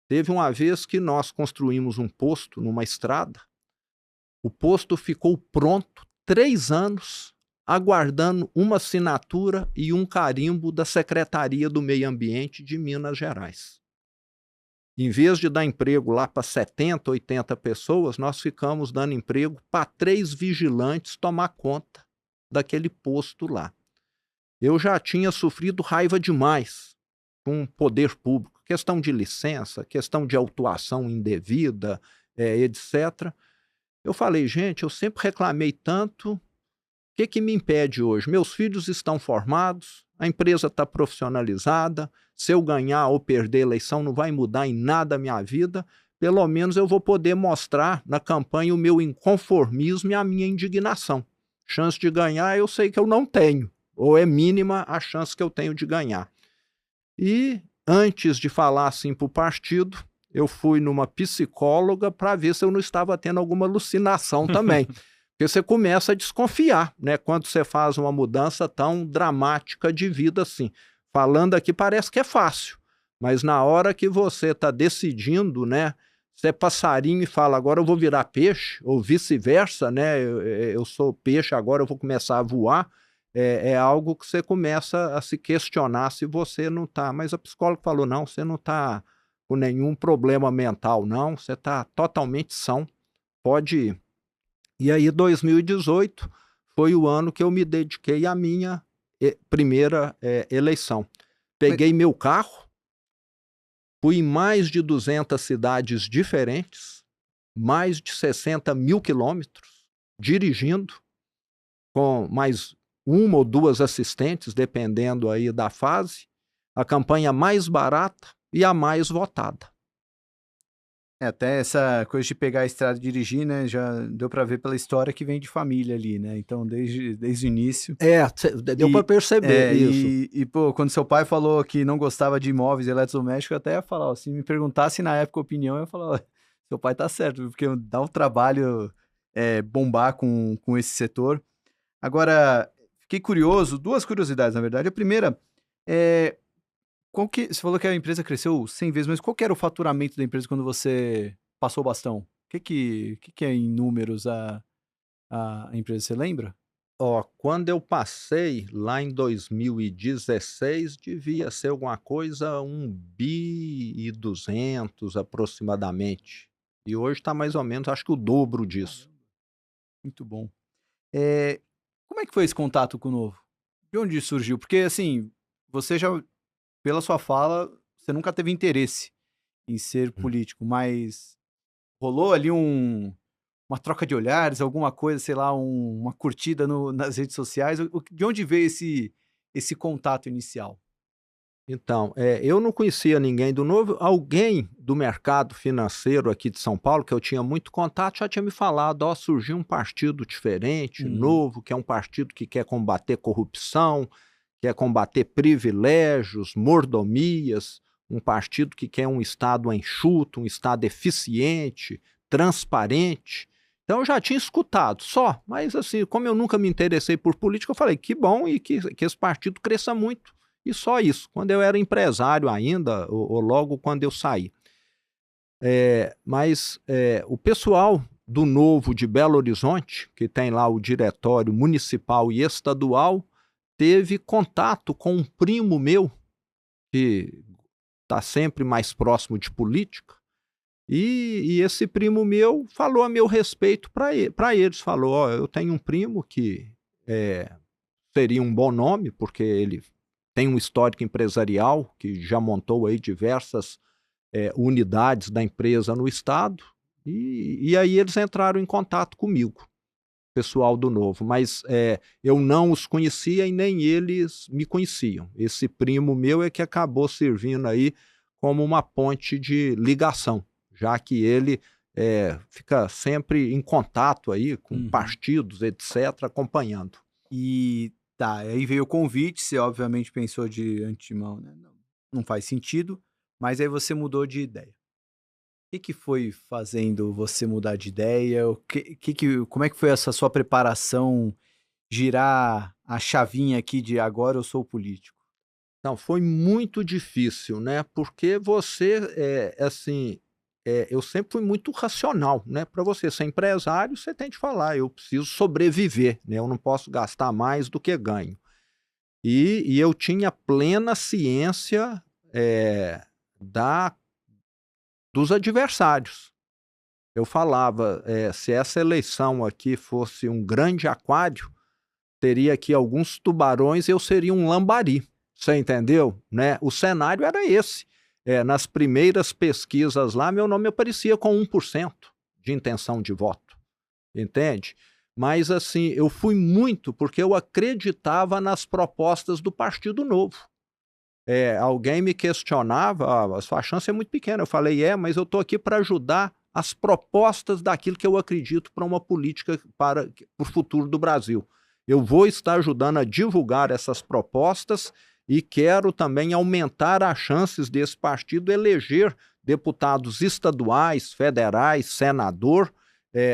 Teve uma vez que nós construímos um posto numa estrada, o posto ficou pronto 3 anos, aguardando uma assinatura e um carimbo da Secretaria do Meio Ambiente de Minas Gerais. Em vez de dar emprego lá para 70, 80 pessoas, nós ficamos dando emprego para 3 vigilantes tomar conta daquele posto lá. Eu já tinha sofrido raiva demais com o poder público, questão de licença, questão de autuação indevida, etc. Eu falei, gente, eu sempre reclamei tanto que me impede hoje? Meus filhos estão formados, a empresa está profissionalizada, se eu ganhar ou perder a eleição não vai mudar em nada a minha vida, pelo menos eu vou poder mostrar na campanha o meu inconformismo e a minha indignação. Chance de ganhar eu sei que eu não tenho, ou é mínima a chance que eu tenho de ganhar. E antes de falar assim para o partido, eu fui numa psicóloga para ver se eu não estava tendo alguma alucinação também. Porque você começa a desconfiar, né? Quando você faz uma mudança tão dramática de vida assim. Falando aqui parece que é fácil, mas na hora que você está decidindo, né? Você é passarinho e fala, agora eu vou virar peixe, ou vice-versa, né? Eu sou peixe, agora eu vou começar a voar. É algo que você começa a se questionar se você não está. Mas a psicóloga falou, não, você não está com nenhum problema mental, não. Você está totalmente são, pode ir. E aí 2018 foi o ano que eu me dediquei à minha primeira eleição. Peguei meu carro, fui em mais de 200 cidades diferentes, mais de 60 mil quilômetros, dirigindo, com mais uma ou duas assistentes, dependendo aí da fase, a campanha mais barata e a mais votada. Até essa coisa de pegar a estrada e dirigir, né, já deu para ver pela história que vem de família ali, né, então desde o início. Deu para perceber isso. Pô, quando seu pai falou que não gostava de imóveis eletrodomésticos, eu até ia falar, ó, se me perguntasse na época a opinião, eu ia falar, ó, seu pai tá certo, porque dá um trabalho bombar com esse setor. Agora, fiquei curioso, duas curiosidades, na verdade. A primeira você falou que a empresa cresceu 100 vezes, mas qual que era o faturamento da empresa quando você passou o bastão? O que é em números a empresa, você lembra? Quando eu passei lá em 2016, devia ser alguma coisa 1,2 bi aproximadamente. E hoje está mais ou menos, acho que o dobro disso. Muito bom. Como é que foi esse contato com o Novo? De onde surgiu? Porque, assim, você já, pela sua fala, você nunca teve interesse em ser político, mas rolou ali uma troca de olhares, alguma coisa, sei lá, uma curtida nas redes sociais? De onde veio esse contato inicial? Então, eu não conhecia ninguém do Novo. Alguém do mercado financeiro aqui de São Paulo, que eu tinha muito contato, já tinha me falado, surgiu um partido diferente, novo, que é um partido que quer combater corrupção, quer combater privilégios, mordomias, um partido que quer um Estado enxuto, um Estado eficiente, transparente. Então eu já tinha escutado, mas assim, como eu nunca me interessei por política, eu falei, que bom e que esse partido cresça muito. E só isso, quando eu era empresário ainda, ou logo quando eu saí. Mas o pessoal do Novo de Belo Horizonte, que tem lá o diretório municipal e estadual, teve contato com um primo meu, que está sempre mais próximo de política, e esse primo meu falou a meu respeito para eles, falou, eu tenho um primo que seria um bom nome, porque ele tem um histórico empresarial, que já montou aí diversas unidades da empresa no estado, e aí eles entraram em contato comigo, pessoal do Novo, mas eu não os conhecia e nem eles me conheciam. Esse primo meu é que acabou servindo aí como uma ponte de ligação, já que ele fica sempre em contato aí com partidos, etc., acompanhando. E tá, aí veio o convite, você obviamente pensou de antemão, né? Não faz sentido, mas aí você mudou de ideia. O que foi fazendo você mudar de ideia? Como é que foi essa sua preparação, girar a chavinha aqui de agora eu sou político? Não, foi muito difícil, né? Porque você, eu sempre fui muito racional, né? Para você ser empresário, você tem de falar, eu preciso sobreviver, né? Eu não posso gastar mais do que ganho. E eu tinha plena ciência dos adversários. Eu falava, se essa eleição aqui fosse um grande aquário, teria aqui alguns tubarões e eu seria um lambari. Você entendeu? Né? O cenário era esse. Nas primeiras pesquisas lá, meu nome aparecia com 1% de intenção de voto. Entende? Mas, assim, eu fui muito porque eu acreditava nas propostas do Partido Novo. Alguém me questionava, a sua chance é muito pequena. Eu falei, mas eu estou aqui para ajudar as propostas daquilo que eu acredito para uma política para o futuro do Brasil. Eu vou estar ajudando a divulgar essas propostas e quero também aumentar as chances desse partido eleger deputados estaduais, federais, senador,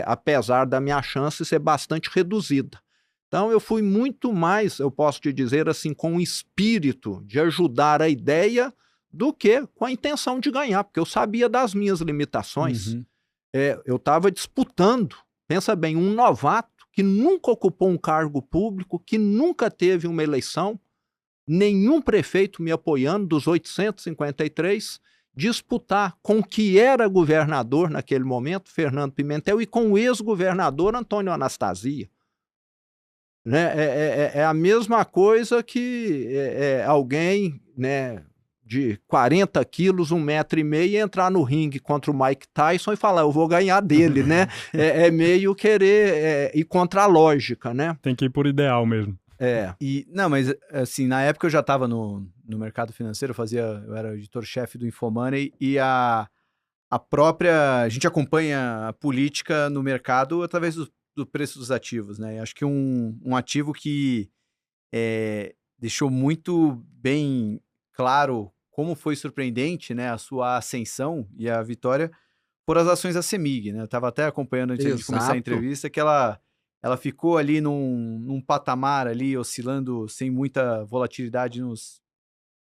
apesar da minha chance ser bastante reduzida. Então eu fui muito mais, eu posso te dizer assim, com o espírito de ajudar a ideia do que com a intenção de ganhar, porque eu sabia das minhas limitações. Uhum. Eu estava disputando, pensa bem, um novato que nunca ocupou um cargo público, que nunca teve uma eleição, nenhum prefeito me apoiando, dos 853, disputar com o que era governador naquele momento, Fernando Pimentel, e com o ex-governador Antônio Anastasia. Né? É a mesma coisa que alguém, né, de 40 quilos, 1,5 m, entrar no ringue contra o Mike Tyson e falar, eu vou ganhar dele, né? Meio querer ir contra a lógica, né? Tem que ir por ideal mesmo. Não, mas assim, na época eu já estava no mercado financeiro, eu era editor-chefe do Infomoney e a gente acompanha a política no mercado através do preço dos ativos, né? E acho que um ativo que deixou muito bem claro como foi surpreendente, né, a sua ascensão e a vitória foram as ações da CEMIG, né? Eu estava até acompanhando antes de começar a entrevista que ela ficou ali num patamar ali, oscilando sem muita volatilidade nos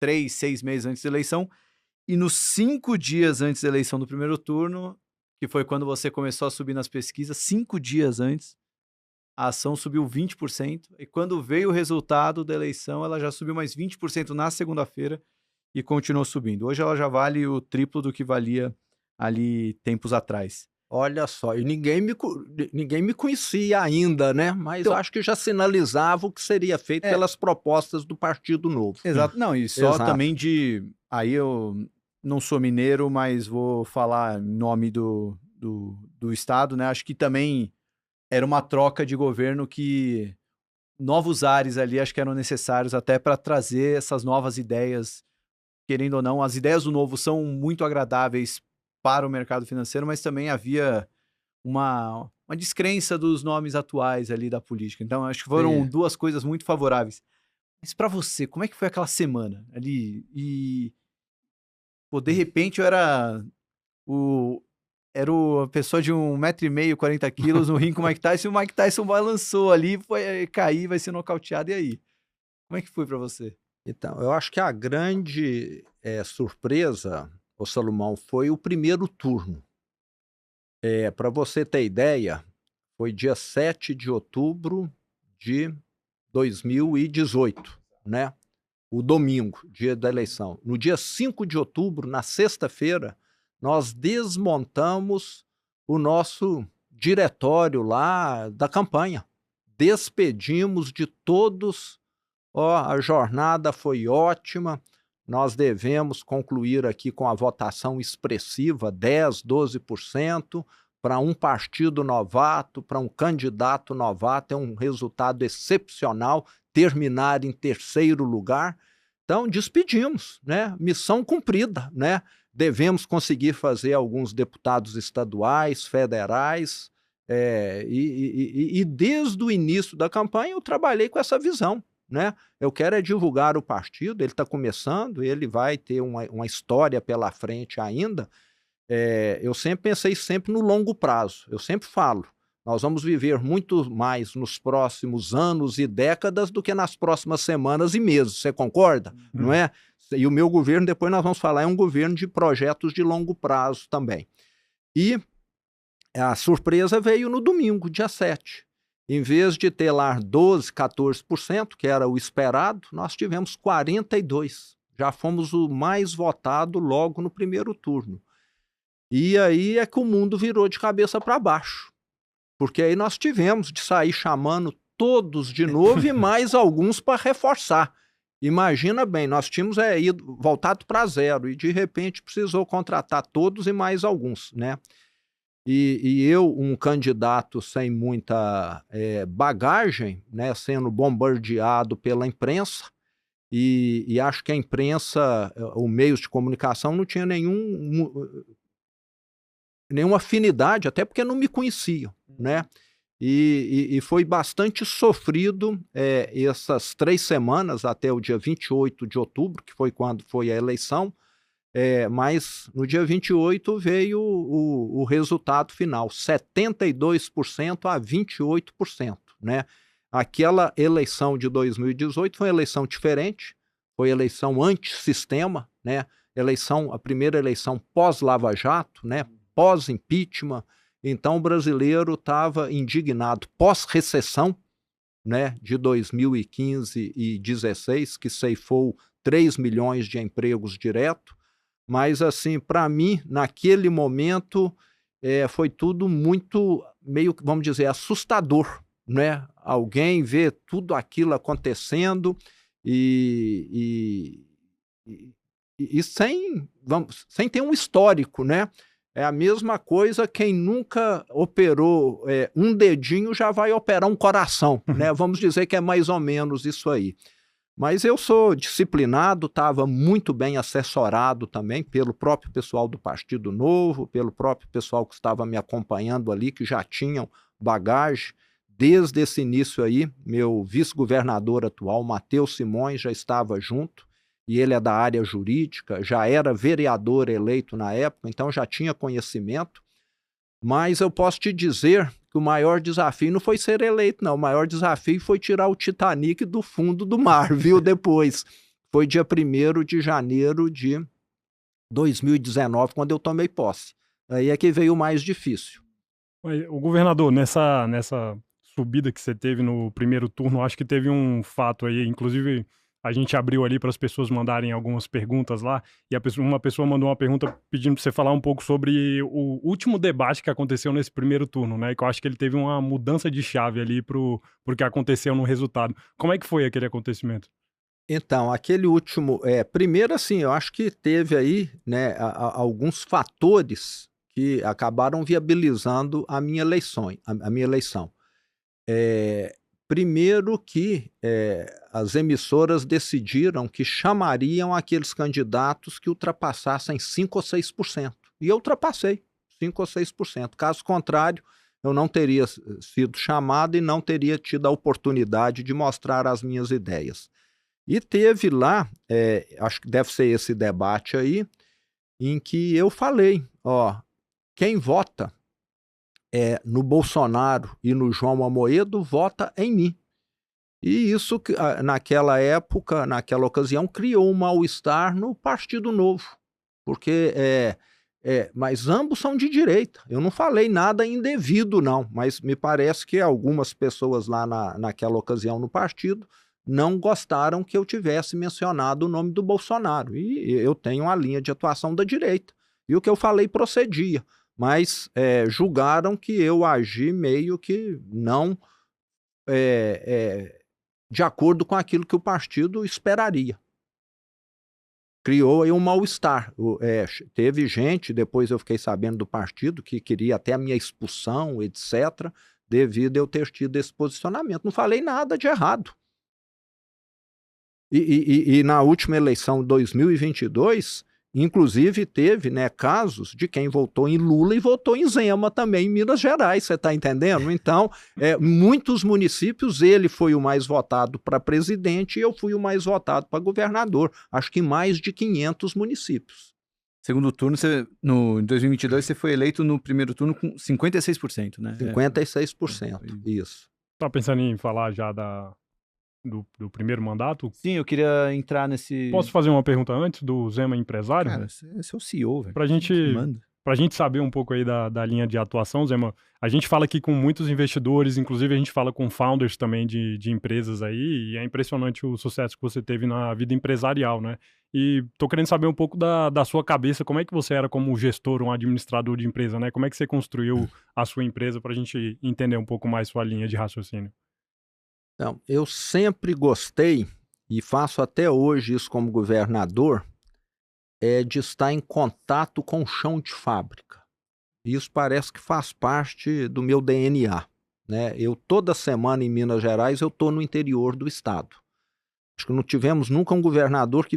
3, 6 meses antes da eleição. E nos 5 dias antes da eleição do primeiro turno, que foi quando você começou a subir nas pesquisas, 5 dias antes, a ação subiu 20%. E quando veio o resultado da eleição, ela já subiu mais 20% na segunda-feira e continuou subindo. Hoje ela já vale o triplo do que valia ali tempos atrás. Olha só, e ninguém me conhecia ainda, né? Mas então, acho que já sinalizava o que seria feito pelas propostas do Partido Novo. Exato. Não, e só também aí eu não sou mineiro, mas vou falar em nome do Estado, né? Acho que também era uma troca de governo que novos ares ali acho que eram necessários até para trazer essas novas ideias. Querendo ou não, as ideias do Novo são muito agradáveis para o mercado financeiro, mas também havia uma descrença dos nomes atuais ali da política. Então, acho que foram duas coisas muito favoráveis. Mas para você, como é que foi aquela semana ali? E, de repente, eu era a pessoa de 1,5 m, 40 quilos, no ringue com o Mike Tyson, e o Mike Tyson balançou ali, foi cair, vai ser nocauteado, e aí? Como é que foi para você? Então, eu acho que a grande surpresa, ô Salomão, foi o primeiro turno. Para você ter ideia, foi dia 7 de outubro de 2018, né? O domingo, dia da eleição. No dia 5 de outubro, na sexta-feira, nós desmontamos o nosso diretório lá da campanha. Despedimos de todos. A jornada foi ótima. Nós devemos concluir aqui com a votação expressiva, 10%, 12%, para um partido novato, para um candidato novato, é um resultado excepcional, terminar em terceiro lugar. Então, despedimos, né? Missão cumprida, né? Devemos conseguir fazer alguns deputados estaduais, federais, e desde o início da campanha eu trabalhei com essa visão, né? Eu quero divulgar o partido, ele está começando, ele vai ter uma história pela frente ainda. Eu sempre pensei no longo prazo, eu sempre falo, nós vamos viver muito mais nos próximos anos e décadas do que nas próximas semanas e meses, você concorda? Não é? E o meu governo, depois nós vamos falar, é um governo de projetos de longo prazo também. E a surpresa veio no domingo, dia 7. Em vez de ter lá 12%, 14%, que era o esperado, nós tivemos 42%. Já fomos o mais votado logo no primeiro turno. E aí é que o mundo virou de cabeça para baixo. Porque aí nós tivemos de sair chamando todos de novo e mais alguns para reforçar. Imagina bem, nós tínhamos voltado para zero e de repente precisou contratar todos e mais alguns, né? e eu, um candidato sem muita bagagem, né, sendo bombardeado pela imprensa, e acho que a imprensa, os meios de comunicação, não tinha nenhuma afinidade, até porque não me conheciam, né? E foi bastante sofrido essas 3 semanas, até o dia 28 de outubro, que foi quando foi a eleição, mas no dia 28 veio o resultado final, 72% a 28%, né? Aquela eleição de 2018 foi uma eleição diferente, foi eleição antissistema, né? A primeira eleição pós-Lava Jato, né? Pós-impeachment. Então o brasileiro estava indignado pós-recessão, né, de 2015 e 2016, que ceifou 3 milhões de empregos direto. Mas, assim, para mim, naquele momento, foi tudo muito, meio que, vamos dizer, assustador, né? Alguém vê tudo aquilo acontecendo e sem ter um histórico, né? É a mesma coisa quem nunca operou um dedinho já vai operar um coração, né? Vamos dizer que é mais ou menos isso aí. Mas eu sou disciplinado, estava muito bem assessorado também pelo próprio pessoal do Partido Novo, pelo próprio pessoal que estava me acompanhando ali, que já tinham bagagem. Desde esse início aí, meu vice-governador atual, Matheus Simões, já estava junto, e ele é da área jurídica, já era vereador eleito na época, então já tinha conhecimento. Mas eu posso te dizer que o maior desafio não foi ser eleito, não. O maior desafio foi tirar o Titanic do fundo do mar, viu? Depois. Foi dia 1º de janeiro de 2019, quando eu tomei posse. Aí é que veio o mais difícil. O governador, nessa subida que você teve no primeiro turno, acho que teve um fato aí, inclusive a gente abriu ali para as pessoas mandarem algumas perguntas lá, e uma pessoa mandou uma pergunta pedindo para você falar um pouco sobre o último debate que aconteceu nesse primeiro turno, né? Que eu acho que ele teve uma mudança de chave ali pro que aconteceu no resultado. Como é que foi aquele acontecimento? Então, aquele último... primeiro, assim, eu acho que teve aí, né, alguns fatores que acabaram viabilizando a minha eleição. Primeiro que as emissoras decidiram que chamariam aqueles candidatos que ultrapassassem 5% ou 6%. E eu ultrapassei 5% ou 6%. Caso contrário, eu não teria sido chamado e não teria tido a oportunidade de mostrar as minhas ideias. E teve lá, acho que deve ser esse debate aí, em que eu falei, quem vota no Bolsonaro e no João Amoedo, vota em mim. E isso, naquela época, naquela ocasião, criou um mal-estar no Partido Novo, porque mas ambos são de direita. Eu não falei nada indevido, não, mas me parece que algumas pessoas lá naquela ocasião no partido não gostaram que eu tivesse mencionado o nome do Bolsonaro. E eu tenho uma linha de atuação da direita. E o que eu falei procedia. Mas julgaram que eu agi meio que não de acordo com aquilo que o partido esperaria. Criou aí um mal-estar. Teve gente, depois eu fiquei sabendo do partido, que queria até a minha expulsão, etc., devido a eu ter tido esse posicionamento. Não falei nada de errado. E na última eleição de 2022... inclusive teve, né, casos de quem votou em Lula e votou em Zema também em Minas Gerais, você está entendendo? Então, muitos municípios, ele foi o mais votado para presidente e eu fui o mais votado para governador. Acho que mais de 500 municípios. Segundo turno, em 2022, você foi eleito no primeiro turno com 56%, né? 56%, isso. Tá pensando em falar já do primeiro mandato? Sim, eu queria entrar nesse... Posso fazer uma pergunta antes do Zema empresário? Cara, você é o CEO, velho. Pra gente saber um pouco aí da linha de atuação, Zema, a gente fala aqui com muitos investidores, inclusive a gente fala com founders também de empresas aí, e é impressionante o sucesso que você teve na vida empresarial, né? E tô querendo saber um pouco da sua cabeça, como é que você era como gestor, um administrador de empresa, né? Como é que você construiu a sua empresa pra gente entender um pouco mais sua linha de raciocínio? Então, eu sempre gostei, e faço até hoje isso como governador, de estar em contato com o chão de fábrica. Isso parece que faz parte do meu DNA, né? Eu toda semana em Minas Gerais eu estou no interior do estado. Acho que não tivemos nunca um governador que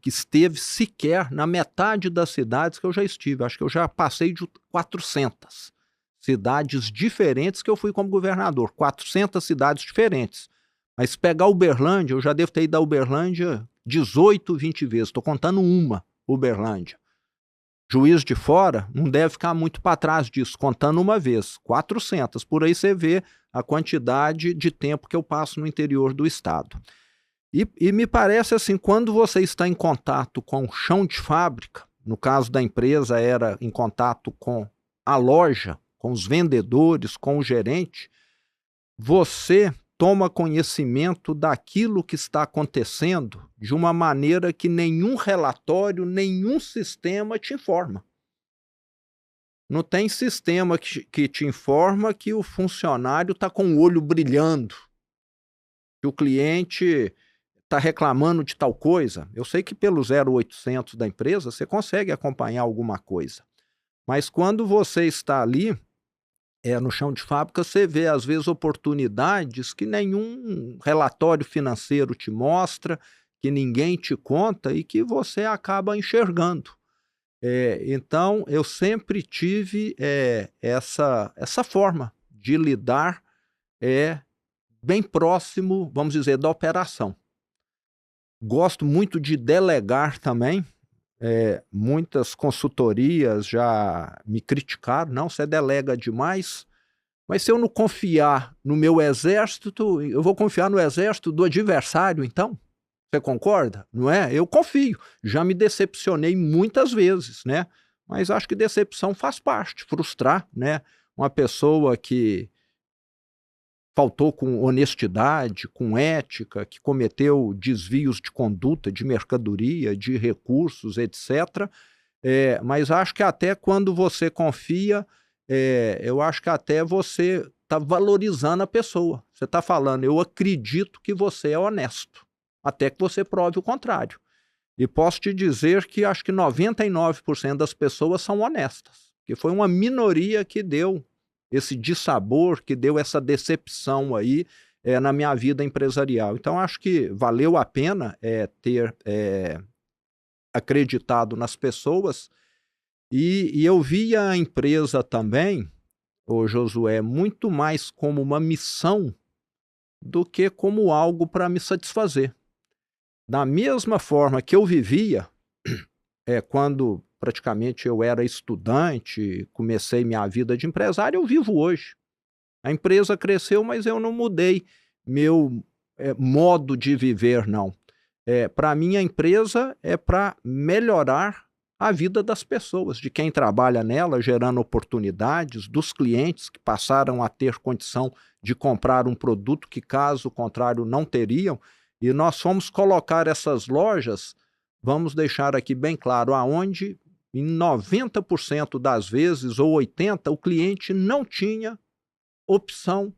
esteve sequer na metade das cidades que eu já estive. Acho que eu já passei de 400 cidades diferentes que eu fui como governador. 400 cidades diferentes. Mas se pegar Uberlândia, eu já devo ter ido a Uberlândia 18, 20 vezes. Estou contando uma, Uberlândia. Juiz de Fora não deve ficar muito para trás disso, contando uma vez. 400. Por aí você vê a quantidade de tempo que eu passo no interior do estado. E me parece assim, quando você está em contato com o chão de fábrica, no caso da empresa era em contato com a loja, com os vendedores, com o gerente, você toma conhecimento daquilo que está acontecendo de uma maneira que nenhum relatório, nenhum sistema te informa. Não tem sistema que te informa que o funcionário está com o olho brilhando, que o cliente está reclamando de tal coisa. Eu sei que pelo 0800 da empresa você consegue acompanhar alguma coisa. Mas quando você está ali, no chão de fábrica, você vê às vezes oportunidades que nenhum relatório financeiro te mostra, que ninguém te conta e que você acaba enxergando. Então, eu sempre tive essa forma de lidar bem próximo, vamos dizer, da operação. Gosto muito de delegar também. Muitas consultorias já me criticaram. Não, você delega demais. Mas se eu não confiar no meu exército, eu vou confiar no exército do adversário, então? Você concorda? Não é? Eu confio. Já me decepcionei muitas vezes, né? Mas acho que decepção faz parte, frustrar, né? Uma pessoa que faltou com honestidade, com ética, que cometeu desvios de conduta, de mercadoria, de recursos, etc. Mas acho que até quando você confia, eu acho que até você está valorizando a pessoa. Você está falando, eu acredito que você é honesto, até que você prove o contrário. E posso te dizer que acho que 99% das pessoas são honestas, que foi uma minoria que deu esse dissabor, que deu essa decepção aí na minha vida empresarial. Então, acho que valeu a pena ter acreditado nas pessoas e eu via a empresa também, ô Josué, muito mais como uma missão do que como algo para me satisfazer. Da mesma forma que eu vivia, quando praticamente eu era estudante, comecei minha vida de empresário, eu vivo hoje. A empresa cresceu, mas eu não mudei meu modo de viver, não. Para mim, a empresa é para melhorar a vida das pessoas, de quem trabalha nela, gerando oportunidades, dos clientes que passaram a ter condição de comprar um produto que, caso contrário, não teriam. E nós fomos colocar essas lojas, vamos deixar aqui bem claro, aonde em 90% das vezes, ou 80%, o cliente não tinha opção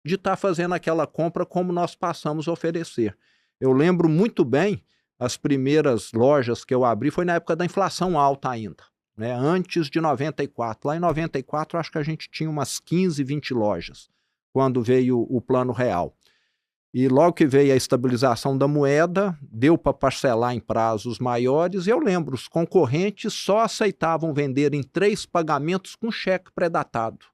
de estar fazendo aquela compra como nós passamos a oferecer. Eu lembro muito bem, as primeiras lojas que eu abri foi na época da inflação alta ainda, né? Antes de 94. Lá em 94, acho que a gente tinha umas 15, 20 lojas, quando veio o Plano Real. E logo que veio a estabilização da moeda, deu para parcelar em prazos maiores. E eu lembro, os concorrentes só aceitavam vender em 3 pagamentos com cheque pré-datado.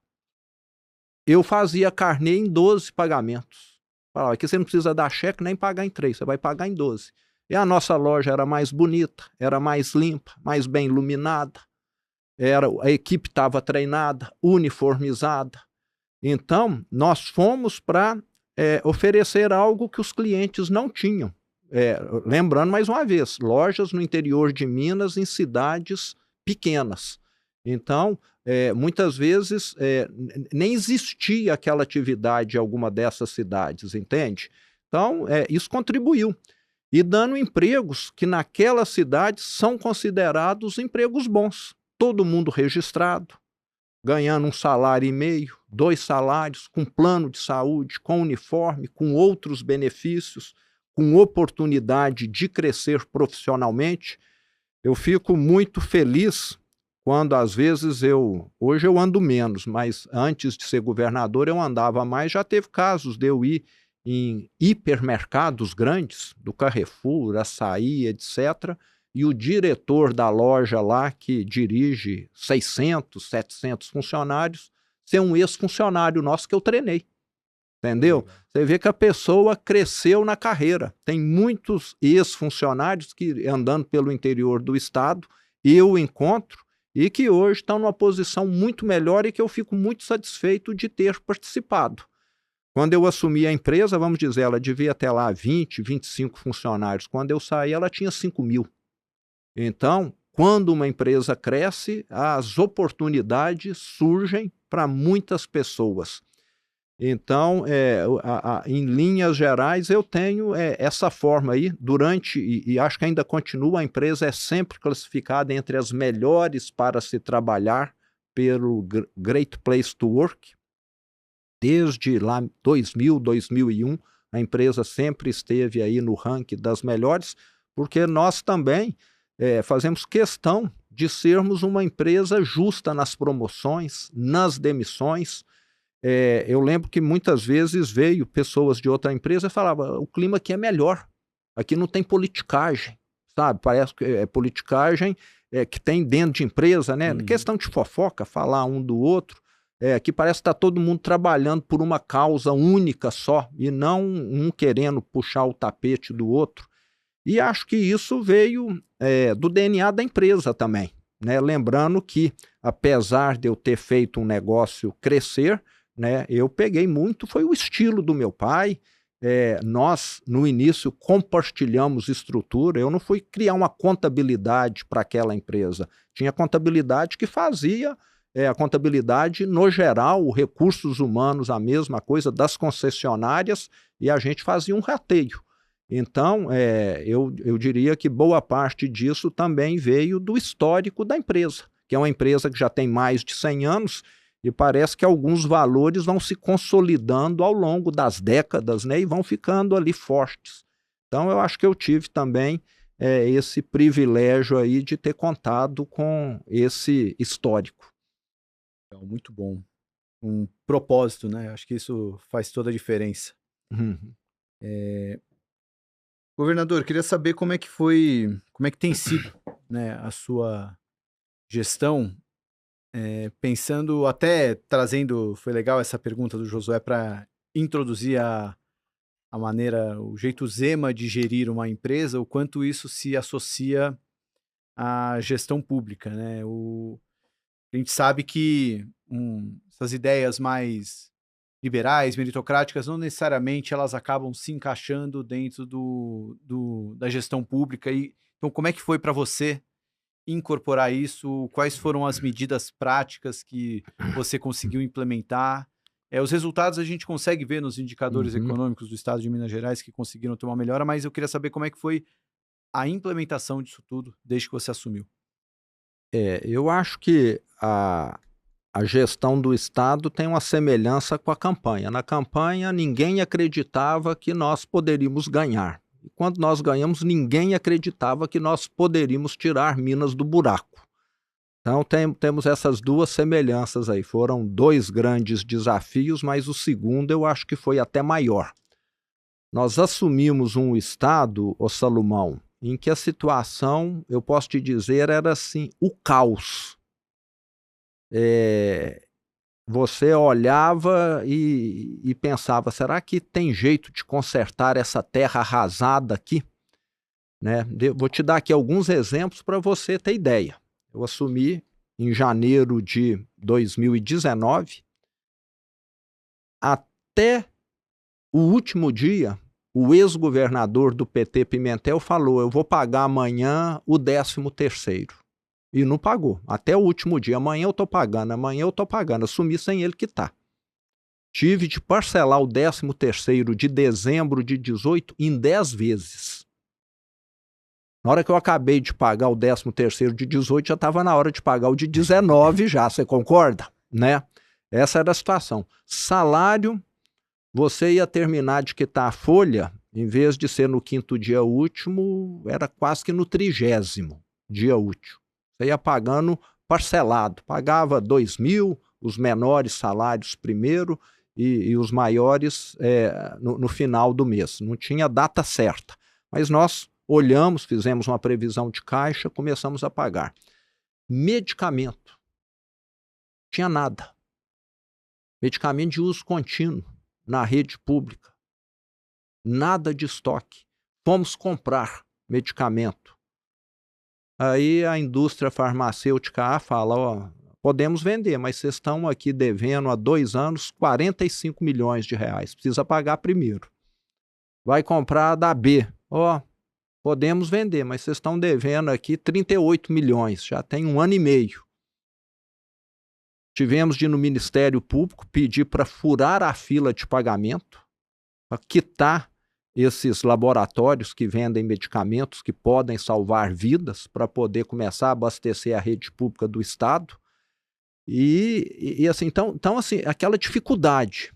Eu fazia carnê em 12 pagamentos. Falava, aqui você não precisa dar cheque nem pagar em 3, você vai pagar em 12. E a nossa loja era mais bonita, era mais limpa, mais bem iluminada. A equipe estava treinada, uniformizada. Então, nós fomos para oferecer algo que os clientes não tinham. Lembrando mais uma vez, lojas no interior de Minas, em cidades pequenas. Então, muitas vezes nem existia aquela atividade em alguma dessas cidades, entende? Então, isso contribuiu. E dando empregos que naquela cidade são considerados empregos bons. Todo mundo registrado, ganhando 1,5 salário, 2 salários, com plano de saúde, com uniforme, com outros benefícios, com oportunidade de crescer profissionalmente. Eu fico muito feliz quando às vezes hoje eu ando menos, mas antes de ser governador eu andava mais. Já teve casos de eu ir em hipermercados grandes, do Carrefour, Açaí, etc., e o diretor da loja lá, que dirige 600, 700 funcionários, ser um ex-funcionário nosso que eu treinei. Entendeu? Você vê que a pessoa cresceu na carreira. Tem muitos ex-funcionários que, andando pelo interior do estado, eu encontro e que hoje estão numa posição muito melhor e que eu fico muito satisfeito de ter participado. Quando eu assumi a empresa, vamos dizer, ela devia ter lá 20, 25 funcionários. Quando eu saí, ela tinha 5.000. Então, quando uma empresa cresce, as oportunidades surgem para muitas pessoas. Então, em linhas gerais, eu tenho essa forma aí, e acho que ainda continua, a empresa é sempre classificada entre as melhores para se trabalhar pelo Great Place to Work. Desde lá 2000, 2001, a empresa sempre esteve aí no ranking das melhores, porque nós também fazemos questão de sermos uma empresa justa nas promoções, nas demissões. Eu lembro que muitas vezes veio pessoas de outra empresa e falavam: o clima aqui é melhor, aqui não tem politicagem, sabe? Parece que é politicagem que tem dentro de empresa, né? Questão de fofoca, falar um do outro. Aqui parece que está todo mundo trabalhando por uma causa única só, e não um querendo puxar o tapete do outro. E acho que isso veio do DNA da empresa também, né? Lembrando que, apesar de eu ter feito um negócio crescer, né, eu peguei muito, foi o estilo do meu pai. Nós, no início, compartilhamos estrutura. Eu não fui criar uma contabilidade para aquela empresa. Tinha contabilidade que fazia a contabilidade no geral, recursos humanos, a mesma coisa, das concessionárias, e a gente fazia um rateio. Então, eu diria que boa parte disso também veio do histórico da empresa, que é uma empresa que já tem mais de 100 anos, e parece que alguns valores vão se consolidando ao longo das décadas, né, e vão ficando ali fortes. Então, eu acho que eu tive também esse privilégio aí de ter contado com esse histórico. Muito bom. Um propósito, né? Acho que isso faz toda a diferença. Governador, queria saber como é que tem sido, né, a sua gestão, pensando, até trazendo, foi legal essa pergunta do Josué para introduzir a maneira, o jeito Zema de gerir uma empresa, o quanto isso se associa à gestão pública, né? A gente sabe que essas ideias mais liberais, meritocráticas, não necessariamente elas acabam se encaixando dentro da gestão pública. Então, como é que foi para você incorporar isso? Quais foram as medidas práticas que você conseguiu implementar? Os resultados a gente consegue ver nos indicadores econômicos do estado de Minas Gerais, que conseguiram ter uma melhora, mas eu queria saber como é que foi a implementação disso tudo desde que você assumiu. Eu acho que a gestão do Estado tem uma semelhança com a campanha. Na campanha, ninguém acreditava que nós poderíamos ganhar. E quando nós ganhamos, ninguém acreditava que nós poderíamos tirar Minas do buraco. Então, temos essas duas semelhanças aí. Foram dois grandes desafios, mas o segundo eu acho que foi até maior. Nós assumimos um Estado, ô Salomão, em que a situação, eu posso te dizer, era assim, o caos. Você olhava e pensava: será que tem jeito de consertar essa terra arrasada aqui? Né? Vou te dar aqui alguns exemplos para você ter ideia. Eu assumi em janeiro de 2019. Até o último dia, o ex-governador do PT, Pimentel, falou: eu vou pagar amanhã o 13º. E não pagou. Até o último dia. Amanhã eu estou pagando, amanhã eu estou pagando. Assumi sem ele quitar. Tive de parcelar o 13º de dezembro de 18 em 10 vezes. Na hora que eu acabei de pagar o 13º de 18, já estava na hora de pagar o de 19 já, você concorda? Né? Essa era a situação. Salário, você ia terminar de quitar a folha, em vez de ser no 5º dia útil, era quase que no 30º dia útil. Você ia pagando parcelado, pagava 2.000, os menores salários primeiro e os maiores no final do mês. Não tinha data certa, mas nós olhamos, fizemos uma previsão de caixa, começamos a pagar. Medicamento, tinha nada. Medicamento de uso contínuo na rede pública, nada de estoque. Fomos comprar medicamento. Aí a indústria farmacêutica fala, ó, podemos vender, mas vocês estão aqui devendo há 2 anos 45 milhões de reais, precisa pagar primeiro. Vai comprar da B, ó, podemos vender, mas vocês estão devendo aqui 38 milhões, já tem 1 ano e meio. Tivemos de ir no Ministério Público pedir para furar a fila de pagamento, para quitar esses laboratórios que vendem medicamentos que podem salvar vidas, para poder começar a abastecer a rede pública do Estado. E assim, então, assim, aquela dificuldade.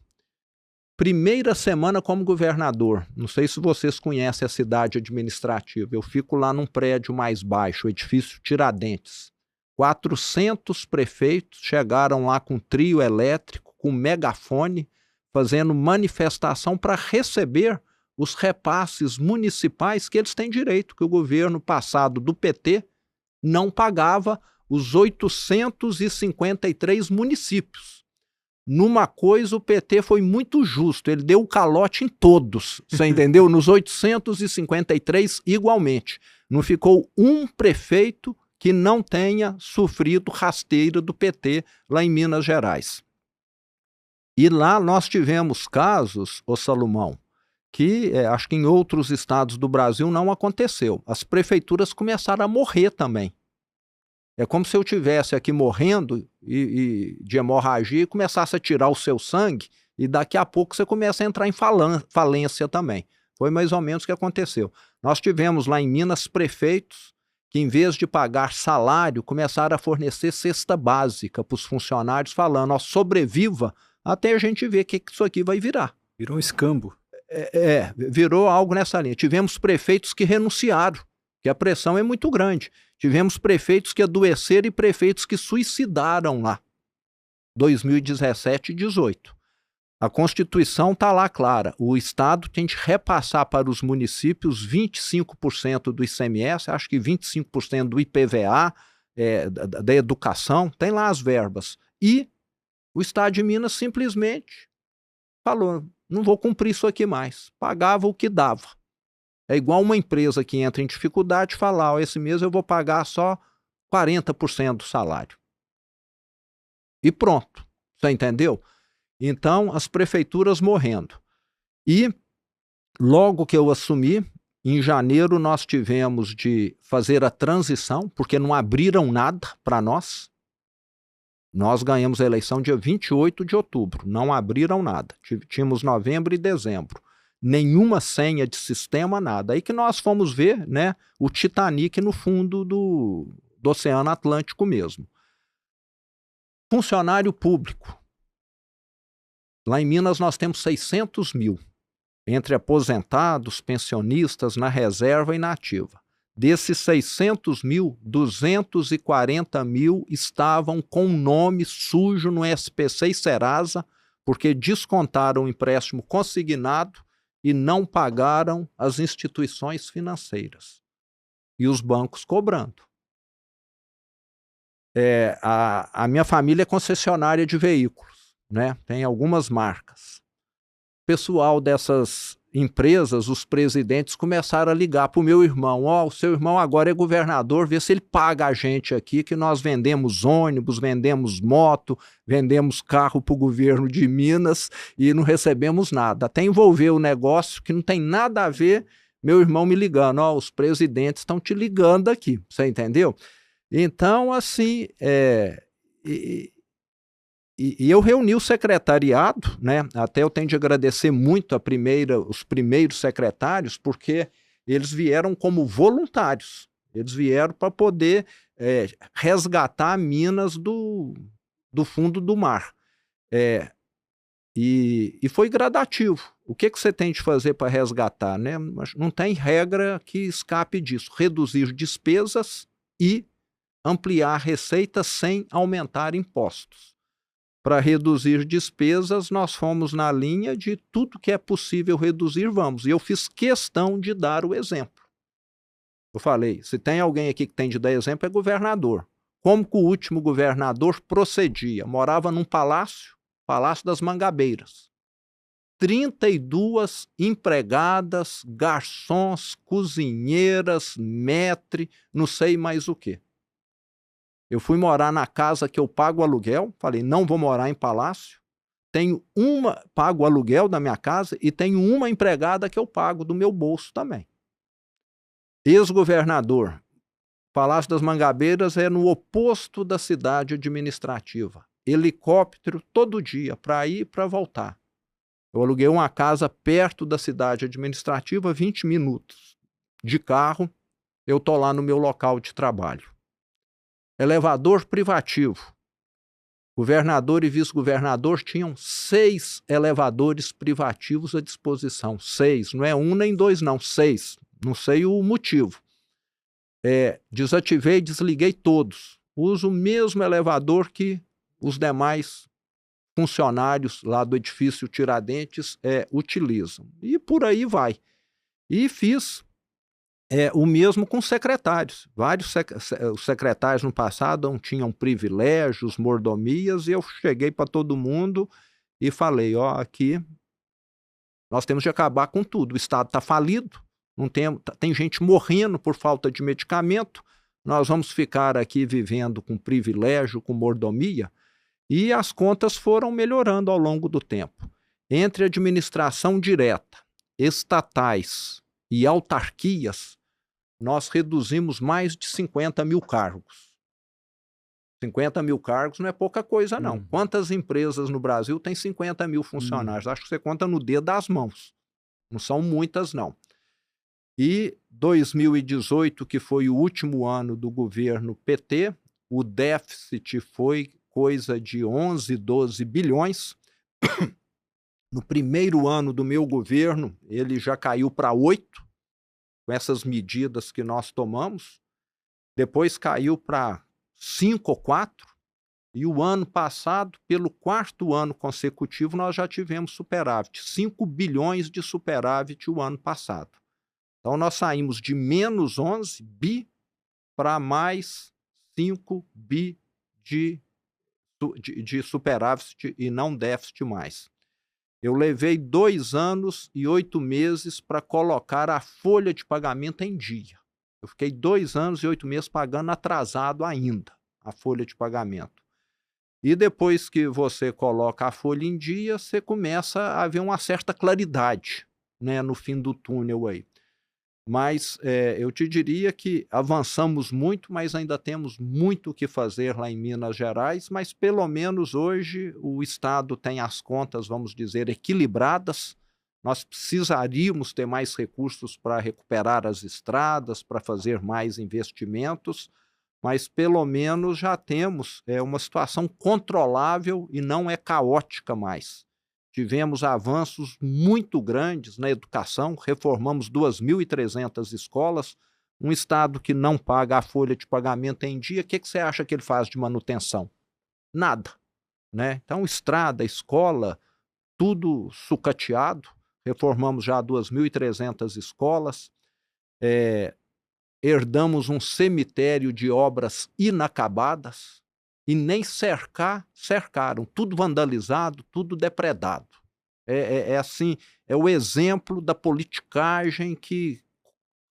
Primeira semana como governador, não sei se vocês conhecem a cidade administrativa, eu fico lá num prédio mais baixo, o edifício Tiradentes. 400 prefeitos chegaram lá com trio elétrico, com megafone, fazendo manifestação para receber os repasses municipais que eles têm direito, que o governo passado do PT não pagava os 853 municípios. Numa coisa, o PT foi muito justo, ele deu o calote em todos, você entendeu? Nos 853 igualmente. Não ficou um prefeito que não tenha sofrido rasteira do PT lá em Minas Gerais. E lá nós tivemos casos, ô Salomão, que acho que em outros estados do Brasil não aconteceu. As prefeituras começaram a morrer também. É como se eu estivesse aqui morrendo de hemorragia e começasse a tirar o seu sangue e daqui a pouco você começa a entrar em falência também. Foi mais ou menos o que aconteceu. Nós tivemos lá em Minas prefeitos que, em vez de pagar salário, começaram a fornecer cesta básica para os funcionários, falando, ó, sobreviva até a gente ver o que isso aqui vai virar. Virou um escambo. Virou algo nessa linha. Tivemos prefeitos que renunciaram, que a pressão é muito grande. Tivemos prefeitos que adoeceram e prefeitos que suicidaram lá, 2017 e 2018. A Constituição está lá clara, o Estado tem de repassar para os municípios 25% do ICMS, acho que 25% do IPVA, da educação, tem lá as verbas. E o Estado de Minas simplesmente falou, não vou cumprir isso aqui mais, pagava o que dava. É igual uma empresa que entra em dificuldade e fala, ó, esse mês eu vou pagar só 40% do salário. E pronto, você entendeu? Então, as prefeituras morrendo. E logo que eu assumi, em janeiro nós tivemos de fazer a transição, porque não abriram nada para nós. Nós ganhamos a eleição dia 28 de outubro, não abriram nada. Tínhamos novembro e dezembro. Nenhuma senha de sistema, nada. Aí que nós fomos ver, né, o Titanic no fundo do Oceano Atlântico mesmo. Funcionário público. Lá em Minas nós temos 600 mil, entre aposentados, pensionistas, na reserva e na ativa. Desses 600 mil, 240 mil estavam com nome sujo no SPC e Serasa, porque descontaram o empréstimo consignado e não pagaram as instituições financeiras. E os bancos cobrando. A minha família é concessionária de veículos. Né? Tem algumas marcas. O pessoal dessas empresas, os presidentes, começaram a ligar para o meu irmão. Ó, o seu irmão agora é governador, vê se ele paga a gente aqui, que nós vendemos ônibus, vendemos moto, vendemos carro para o governo de Minas e não recebemos nada. Até envolver o negócio que não tem nada a ver, meu irmão me ligando. Ó, os presidentes estão te ligando aqui, você entendeu? Então, assim, E eu reuni o secretariado, né? Até eu tenho de agradecer muito os primeiros secretários, porque eles vieram como voluntários. Eles vieram para poder resgatar Minas do fundo do mar. E foi gradativo. O que você tem de fazer para resgatar? Né? Não tem regra que escape disso. Reduzir despesas e ampliar receitas sem aumentar impostos. Para reduzir despesas, nós fomos na linha de tudo que é possível reduzir, vamos. E eu fiz questão de dar o exemplo. Eu falei, se tem alguém aqui que tem de dar exemplo, é governador. Como que o último governador procedia? Morava num palácio, Palácio das Mangabeiras. 32 empregadas, garçons, cozinheiras, maître, não sei mais o quê. Eu fui morar na casa que eu pago aluguel, falei, não vou morar em palácio. Pago o aluguel da minha casa e tenho uma empregada que eu pago do meu bolso também. Ex-governador, Palácio das Mangabeiras é no oposto da cidade administrativa. Helicóptero todo dia, para ir e para voltar. Eu aluguei uma casa perto da cidade administrativa, 20 minutos de carro, eu estou lá no meu local de trabalho. Elevador privativo. Governador e vice-governador tinham 6 elevadores privativos à disposição. 6, não é 1 nem 2 não, 6. Não sei o motivo. Desativei e desliguei todos. Uso o mesmo elevador que os demais funcionários lá do edifício Tiradentes utilizam. E por aí vai. E fiz o mesmo com secretários. Vários secretários no passado não tinham privilégios, mordomias, e eu cheguei para todo mundo e falei, aqui nós temos de acabar com tudo. O Estado está falido, tem gente morrendo por falta de medicamento, nós vamos ficar aqui vivendo com privilégio, com mordomia, e as contas foram melhorando ao longo do tempo. Entre administração direta, estatais e autarquias, nós reduzimos mais de 50 mil cargos. 50 mil cargos não é pouca coisa, não. Quantas empresas no Brasil têm 50 mil funcionários? Acho que você conta no dedo das mãos. Não são muitas, não. E 2018, que foi o último ano do governo PT, o déficit foi coisa de 11, 12 bilhões. No primeiro ano do meu governo, ele já caiu para 8, com essas medidas que nós tomamos. Depois caiu para 5 ou 4. E o ano passado, pelo 4º ano consecutivo, nós já tivemos superávit. 5 bilhões de superávit o ano passado. Então, nós saímos de menos 11 bi para mais 5 bi de superávit e não déficit mais. Eu levei 2 anos e 8 meses para colocar a folha de pagamento em dia. Eu fiquei 2 anos e 8 meses pagando atrasado ainda a folha de pagamento. E depois que você coloca a folha em dia, você começa a ver uma certa claridade, né, no fim do túnel aí. Mas eu te diria que avançamos muito, mas ainda temos muito o que fazer lá em Minas Gerais, mas pelo menos hoje o Estado tem as contas, vamos dizer, equilibradas. Nós precisaríamos ter mais recursos para recuperar as estradas, para fazer mais investimentos, mas pelo menos já temos uma situação controlável e não é caótica mais. Tivemos avanços muito grandes na educação, reformamos 2.300 escolas, um Estado que não paga a folha de pagamento em dia, o que você acha que ele faz de manutenção? Nada, né? Então, estrada, escola, tudo sucateado, reformamos já 2.300 escolas, herdamos um cemitério de obras inacabadas, e nem cercaram, tudo vandalizado, tudo depredado. Assim, é o exemplo da politicagem que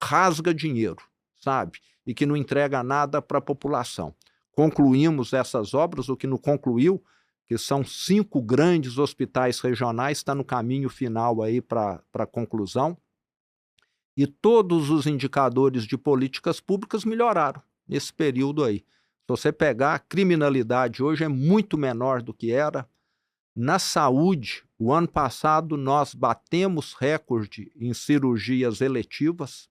rasga dinheiro, sabe? E que não entrega nada para a população. Concluímos essas obras, o que não concluiu, que são 5 grandes hospitais regionais, está no caminho final aí para a conclusão. E todos os indicadores de políticas públicas melhoraram nesse período aí. Se você pegar, a criminalidade hoje é muito menor do que era. Na saúde, o ano passado nós batemos recorde em cirurgias eletivas.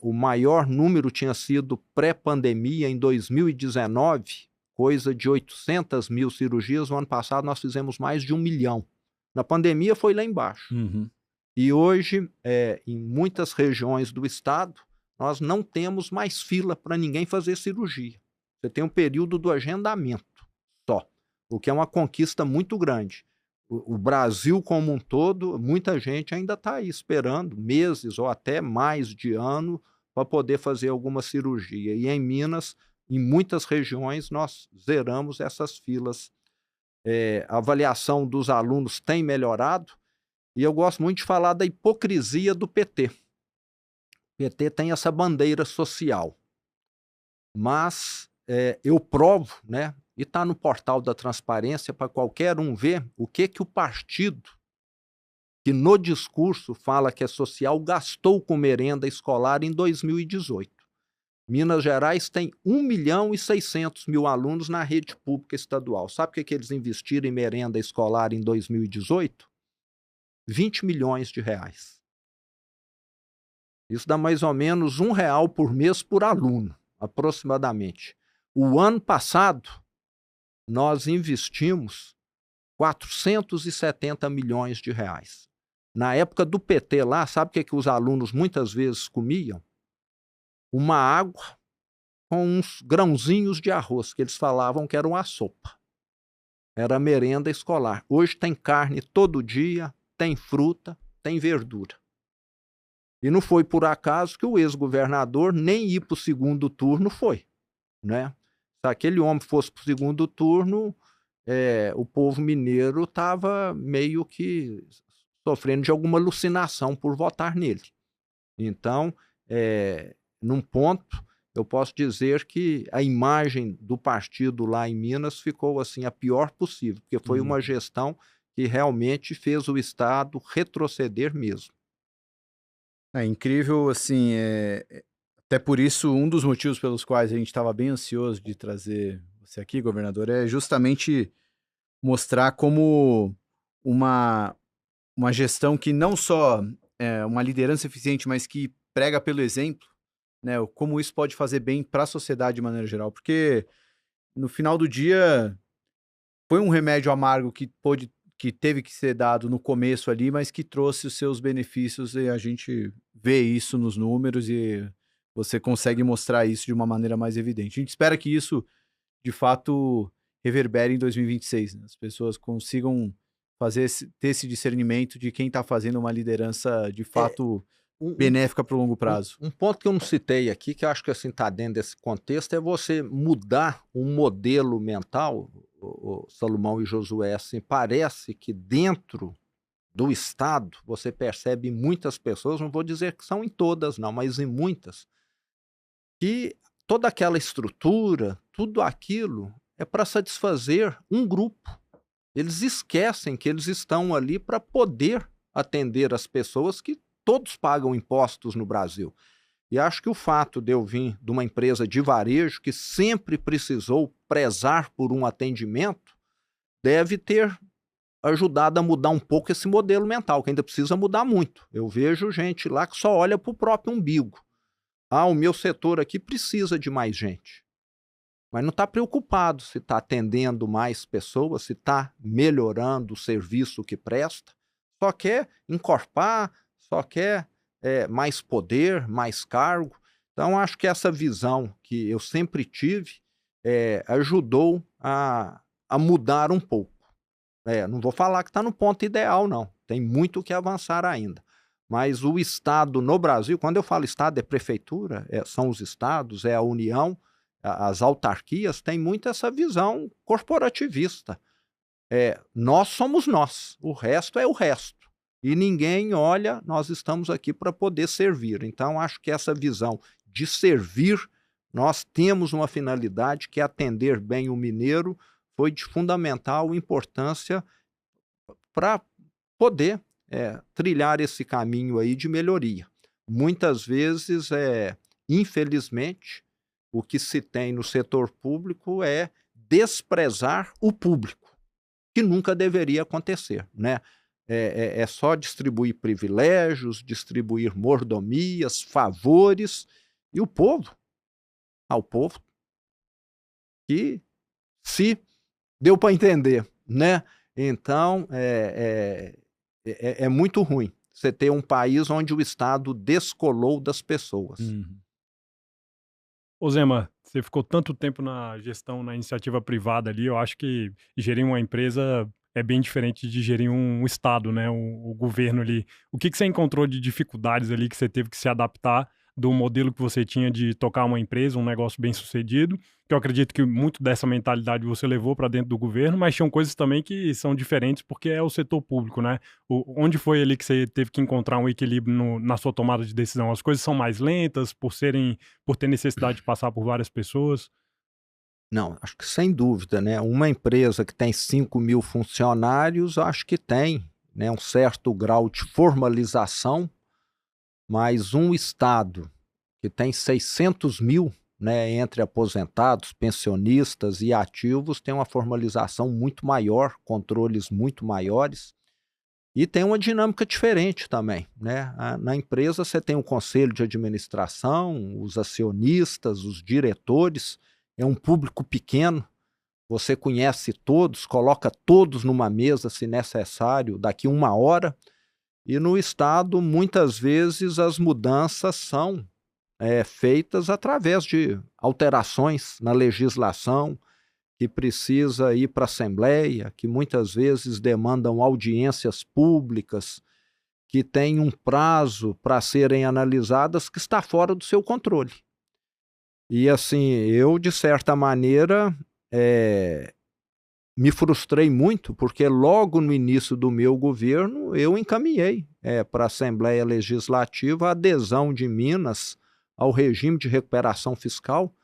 O maior número tinha sido pré-pandemia, em 2019, coisa de 800 mil cirurgias. No ano passado nós fizemos mais de 1 milhão. Na pandemia foi lá embaixo. E hoje, em muitas regiões do estado, nós não temos mais fila para ninguém fazer cirurgia. Você tem um período do agendamento só, o que é uma conquista muito grande. O Brasil como um todo, muita gente ainda está aí esperando meses ou até mais de ano para poder fazer alguma cirurgia. E em Minas, em muitas regiões, nós zeramos essas filas. A avaliação dos alunos tem melhorado, e eu gosto muito de falar da hipocrisia do PT. O PT tem essa bandeira social, mas eu provo, né? E está no portal da transparência para qualquer um ver o que o partido, que no discurso fala que é social, gastou com merenda escolar em 2018. Minas Gerais tem 1.600.000 alunos na rede pública estadual. Sabe o que eles investiram em merenda escolar em 2018? 20 milhões de reais. Isso dá mais ou menos R$1 por mês por aluno, aproximadamente. O ano passado, nós investimos 470 milhões de reais. Na época do PT lá, sabe o que os alunos muitas vezes comiam? Uma água com uns grãozinhos de arroz, que eles falavam que era uma sopa. Era merenda escolar. Hoje tem carne todo dia, tem fruta, tem verdura. E não foi por acaso que o ex-governador nem ir para o segundo turno foi, né? Se aquele homem fosse para o segundo turno, o povo mineiro estava meio que sofrendo de alguma alucinação por votar nele. Então, num ponto, eu posso dizer que a imagem do partido lá em Minas ficou assim a pior possível, porque foi uma gestão que realmente fez o Estado retroceder mesmo. É incrível, assim, até por isso, um dos motivos pelos quais a gente estava bem ansioso de trazer você aqui, governador, é justamente mostrar como uma gestão que não só é uma liderança eficiente, mas que prega pelo exemplo, né, como isso pode fazer bem para a sociedade de maneira geral, porque no final do dia foi um remédio amargo que teve que ser dado no começo ali, mas que trouxe os seus benefícios, e a gente vê isso nos números e você consegue mostrar isso de uma maneira mais evidente. A gente espera que isso, de fato, reverbere em 2026, né? As pessoas consigam ter esse discernimento de quem está fazendo uma liderança, de fato, benéfica para o longo prazo. Um ponto que eu não citei aqui, que eu acho que assim está dentro desse contexto, é você mudar um modelo mental, o Salomão e Josué. Assim, parece que dentro do Estado você percebe muitas pessoas, não vou dizer que são em todas não, mas em muitas, que toda aquela estrutura, tudo aquilo é para satisfazer um grupo. Eles esquecem que eles estão ali para poder atender as pessoas, que todos pagam impostos no Brasil. E acho que o fato de eu vir de uma empresa de varejo que sempre precisou prezar por um atendimento deve ter ajudado a mudar um pouco esse modelo mental, que ainda precisa mudar muito. Eu vejo gente lá que só olha para o próprio umbigo. O meu setor aqui precisa de mais gente. Mas não está preocupado se está atendendo mais pessoas, se está melhorando o serviço que presta. Só quer encorpar, só quer mais poder, mais cargo. Então, acho que essa visão que eu sempre tive ajudou a mudar um pouco. Não vou falar que está no ponto ideal, não. Tem muito o que avançar ainda. Mas o Estado no Brasil, quando eu falo Estado, é prefeitura, são os estados, é a União, as autarquias, têm muito essa visão corporativista. Nós somos nós, o resto é o resto. E ninguém olha, nós estamos aqui para poder servir. Então, acho que essa visão de servir, nós temos uma finalidade que é atender bem o mineiro, foi de fundamental importância para poder trilhar esse caminho aí de melhoria. Muitas vezes, infelizmente, o que se tem no setor público é desprezar o público, que nunca deveria acontecer, né? É só distribuir privilégios, distribuir mordomias, favores, e o povo, ao povo que se deu para entender, né? Então, é muito ruim você ter um país onde o Estado descolou das pessoas. Ô Zema, você ficou tanto tempo na gestão, na iniciativa privada ali, eu acho que gerir uma empresa é bem diferente de gerir um estado, né, o governo ali. O que você encontrou de dificuldades ali que você teve que se adaptar do modelo que você tinha de tocar uma empresa, um negócio bem sucedido, que eu acredito que muito dessa mentalidade você levou para dentro do governo, mas tinham coisas também que são diferentes porque é o setor público, né? Onde foi ali que você teve que encontrar um equilíbrio na sua tomada de decisão? As coisas são mais lentas por ter necessidade de passar por várias pessoas? Não, acho que sem dúvida, né? Uma empresa que tem 5.000 funcionários, acho que tem, né, um certo grau de formalização, mas um estado que tem 600.000, né, entre aposentados, pensionistas e ativos, tem uma formalização muito maior, controles muito maiores, e tem uma dinâmica diferente também, né? Na empresa você tem o conselho de administração, os acionistas, os diretores, é um público pequeno, você conhece todos, coloca todos numa mesa, se necessário, daqui 1 hora, e no Estado, muitas vezes, as mudanças são feitas através de alterações na legislação, que precisa ir para a Assembleia, que muitas vezes demandam audiências públicas, que têm um prazo para serem analisadas que está fora do seu controle. E assim, eu, de certa maneira, me frustrei muito, porque logo no início do meu governo eu encaminhei para a Assembleia Legislativa a adesão de Minas ao regime de recuperação fiscal,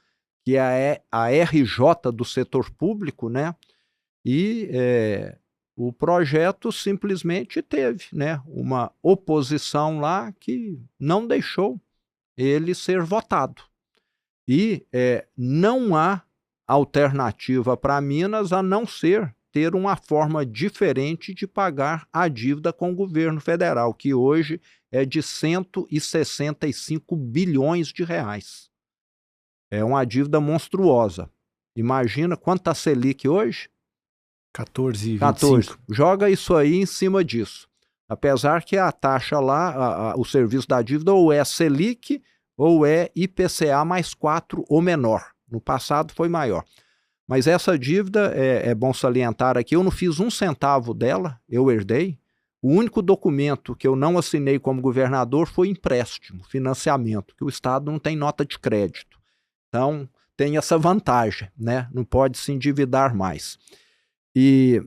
que é a RJ do setor público, né? E o projeto simplesmente teve, né, uma oposição lá que não deixou ele ser votado. E não há alternativa para Minas a não ser ter uma forma diferente de pagar a dívida com o governo federal, que hoje é de 165 bilhões de reais. É uma dívida monstruosa. Imagina quanto está a Selic hoje? 14,25. 14. Joga isso aí em cima disso. Apesar que a taxa lá, o serviço da dívida, ou é Selic ou é IPCA mais 4 ou menor. No passado foi maior. Mas essa dívida, é bom salientar aqui, eu não fiz 1 centavo dela, eu herdei. O único documento que eu não assinei como governador foi empréstimo, financiamento, que o Estado não tem nota de crédito. Então, tem essa vantagem, né? Não pode se endividar mais. E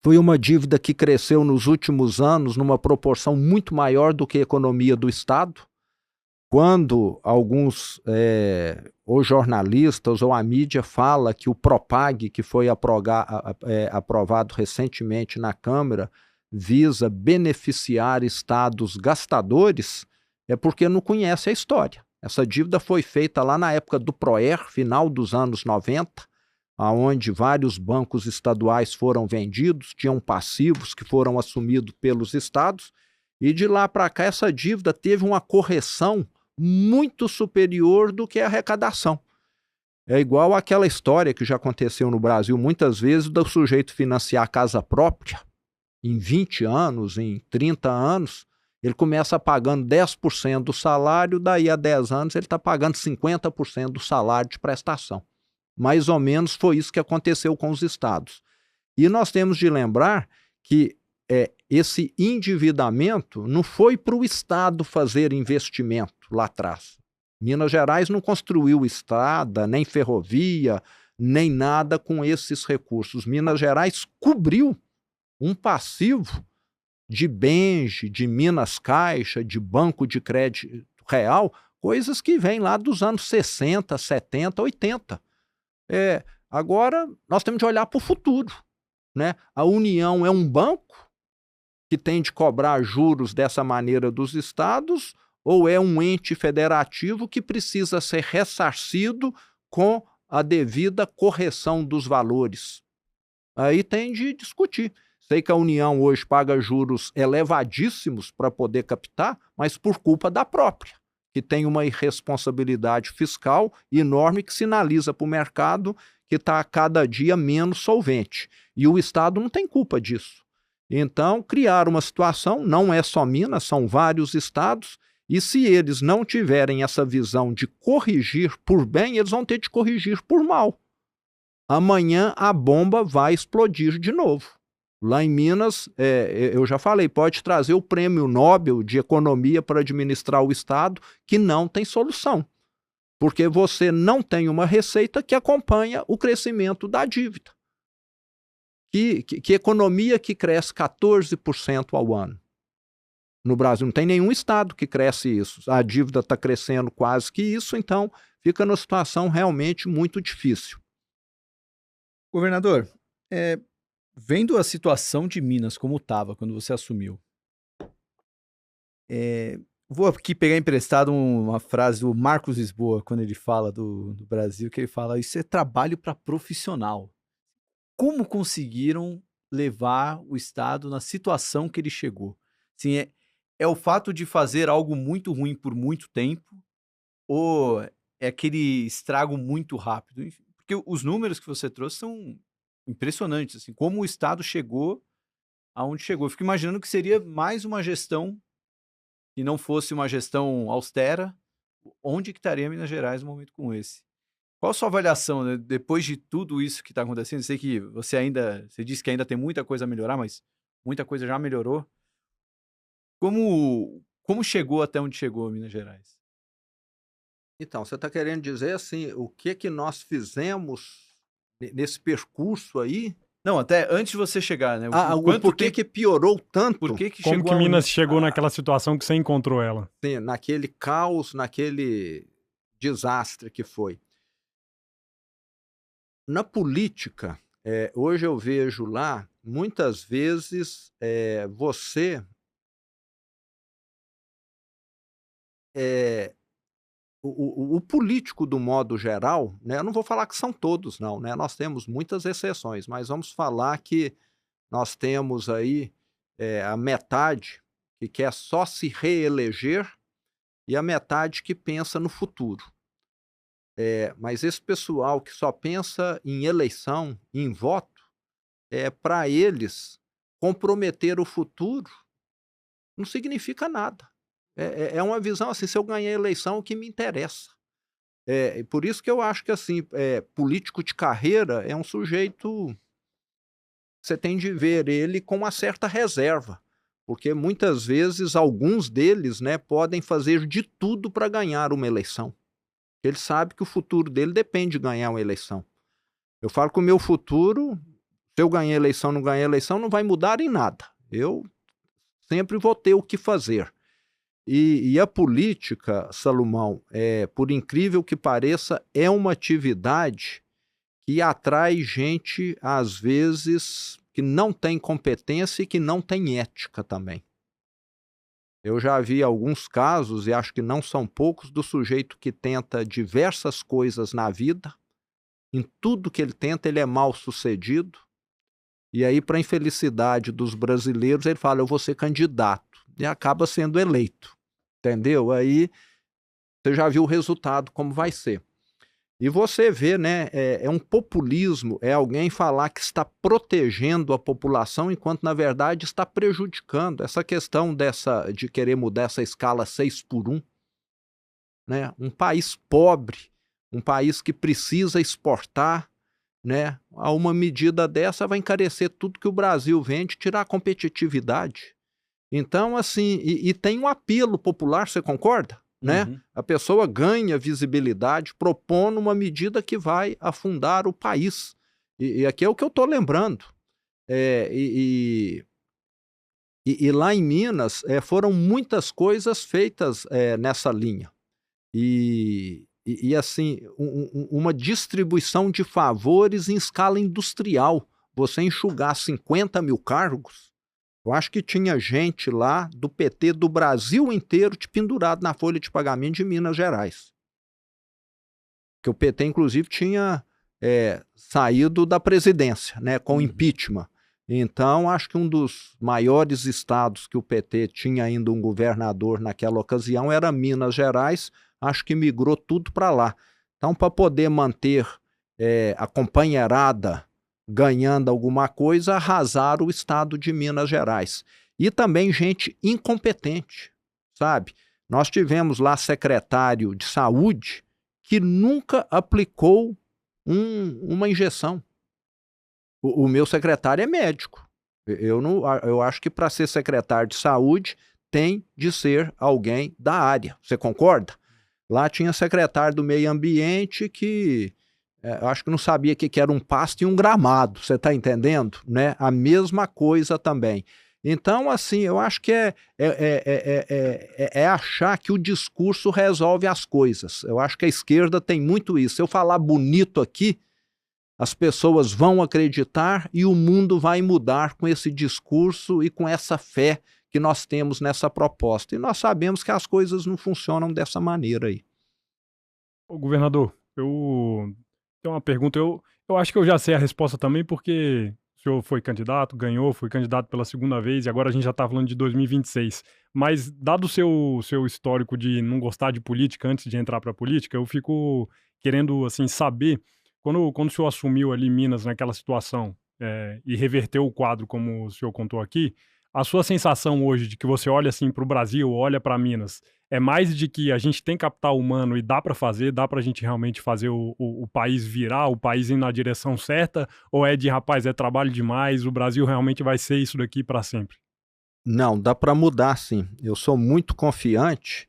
foi uma dívida que cresceu nos últimos anos numa proporção muito maior do que a economia do Estado. Quando alguns, ou jornalistas ou a mídia fala que o Propag, que foi aprovado recentemente na Câmara, visa beneficiar estados gastadores, é porque não conhece a história. Essa dívida foi feita lá na época do PROER, final dos anos 90, onde vários bancos estaduais foram vendidos, tinham passivos que foram assumidos pelos estados, e de lá para cá essa dívida teve uma correção muito superior do que a arrecadação. É igual àquela história que já aconteceu no Brasil muitas vezes do sujeito financiar a casa própria em 20 anos, em 30 anos, ele começa pagando 10% do salário, daí a 10 anos ele está pagando 50% do salário de prestação. Mais ou menos foi isso que aconteceu com os estados. E nós temos de lembrar que esse endividamento não foi para o Estado fazer investimento lá atrás. Minas Gerais não construiu estrada, nem ferrovia, nem nada com esses recursos. Minas Gerais cobriu um passivo de Benge, de Minas Caixa, de Banco de Crédito Real, coisas que vêm lá dos anos 60, 70, 80. Agora, nós temos de olhar para o futuro, né? A União é um banco que tem de cobrar juros dessa maneira dos estados, ou é um ente federativo que precisa ser ressarcido com a devida correção dos valores? Aí tem de discutir. Sei que a União hoje paga juros elevadíssimos para poder captar, mas por culpa da própria, que tem uma irresponsabilidade fiscal enorme que sinaliza para o mercado que está a cada dia menos solvente. E o Estado não tem culpa disso. Então, criar uma situação, não é só Minas, são vários estados, E se eles não tiverem essa visão de corrigir por bem, eles vão ter de corrigir por mal. Amanhã a bomba vai explodir de novo. Lá em Minas, eu já falei, pode trazer o prêmio Nobel de Economia para administrar o Estado, que não tem solução. Porque você não tem uma receita que acompanha o crescimento da dívida. Que economia que cresce 14% ao ano? No Brasil não tem nenhum estado que cresce isso. A dívida está crescendo quase que isso, então fica numa situação realmente muito difícil. Governador, vendo a situação de Minas como estava quando você assumiu, vou aqui pegar emprestado uma frase do Marcos Lisboa, quando ele fala do Brasil, que ele fala, isso é trabalho para profissional. Como conseguiram levar o Estado na situação que ele chegou? Assim, é o fato de fazer algo muito ruim por muito tempo ou é aquele estrago muito rápido? Enfim, porque os números que você trouxe são impressionantes, assim, como o Estado chegou aonde chegou. Eu fico imaginando que seria mais uma gestão que não fosse uma gestão austera. Onde que estaria Minas Gerais num momento como esse? Qual a sua avaliação, né, depois de tudo isso que está acontecendo? Eu sei que você disse que ainda tem muita coisa a melhorar, mas muita coisa já melhorou. Como chegou até onde chegou Minas Gerais? Então, você está querendo dizer assim, o que nós fizemos nesse percurso aí? Não, até antes de você chegar, né? Por que piorou tanto? Por que Como chegou que Minas chegou naquela situação que você encontrou ela? Sim, naquele caos, naquele desastre que foi. Na política, hoje eu vejo lá, muitas vezes você o político, do modo geral, né, eu não vou falar que são todos, não, né, nós temos muitas exceções, mas vamos falar que nós temos aí a metade que quer só se reeleger e a metade que pensa no futuro. Mas esse pessoal que só pensa em eleição, em voto, para eles, comprometer o futuro não significa nada. É uma visão assim, se eu ganhar a eleição, o que me interessa. Por isso que eu acho que assim, político de carreira é um sujeito, você tem de ver ele com uma certa reserva, porque muitas vezes alguns deles, né, podem fazer de tudo para ganhar uma eleição. Ele sabe que o futuro dele depende de ganhar uma eleição. Eu falo que o meu futuro, se eu ganhar a eleição, não ganhar a eleição, não vai mudar em nada. Eu sempre vou ter o que fazer. E a política, Salomão, por incrível que pareça, é uma atividade que atrai gente, às vezes, que não tem competência e que não tem ética também. Eu já vi alguns casos, e acho que não são poucos, do sujeito que tenta diversas coisas na vida, em tudo que ele tenta, ele é mal sucedido, e aí, para a infelicidade dos brasileiros, ele fala, eu vou ser candidato, e acaba sendo eleito, entendeu? Aí, você já viu o resultado, como vai ser. E você vê, né, é um populismo, é alguém falar que está protegendo a população, enquanto, na verdade, está prejudicando. Essa questão de querer mudar essa escala 6x1, né? Um país pobre, um país que precisa exportar, né? A uma medida dessa vai encarecer tudo que o Brasil vende, tirar a competitividade. Então, assim, e tem um apelo popular, você concorda? Né? Uhum. A pessoa ganha visibilidade propondo uma medida que vai afundar o país. E aqui é o que eu estou lembrando. E lá em Minas foram muitas coisas feitas nessa linha. E assim, uma distribuição de favores em escala industrial. Você enxugar 50 mil cargos. Eu acho que tinha gente lá do PT do Brasil inteiro te pendurado na folha de pagamento de Minas Gerais. Que o PT, inclusive, tinha saído da presidência, né, com impeachment. Então, acho que um dos maiores estados que o PT tinha ainda um governador naquela ocasião era Minas Gerais. Acho que migrou tudo para lá. Então, para poder manter a companheirada ganhando alguma coisa, arrasaram o estado de Minas Gerais. E também gente incompetente, sabe? Nós tivemos lá secretário de saúde que nunca aplicou uma injeção. O meu secretário é médico. Eu acho que para ser secretário de saúde tem de ser alguém da área. Você concorda? Lá tinha secretário do meio ambiente que acho que não sabia que era um pasto e um gramado. Você está entendendo? Né? A mesma coisa também. Então, assim, eu acho que é achar que o discurso resolve as coisas. Eu acho que a esquerda tem muito isso. Se eu falar bonito aqui, as pessoas vão acreditar e o mundo vai mudar com esse discurso e com essa fé que nós temos nessa proposta. E nós sabemos que as coisas não funcionam dessa maneira aí. Ô, governador, eu tenho uma pergunta. Eu acho que eu já sei a resposta também, porque o senhor foi candidato, ganhou, foi candidato pela segunda vez e agora a gente já está falando de 2026. Mas, dado o seu histórico de não gostar de política antes de entrar para a política, eu fico querendo assim, saber, quando o senhor assumiu ali Minas naquela situação e reverteu o quadro, como o senhor contou aqui, a sua sensação hoje de que você olha assim para o Brasil, olha para Minas, é mais de que a gente tem capital humano e dá para fazer, dá para a gente realmente fazer o país virar, o país ir na direção certa, ou é de, rapaz, é trabalho demais, o Brasil realmente vai ser isso daqui para sempre? Não, dá para mudar sim. Eu sou muito confiante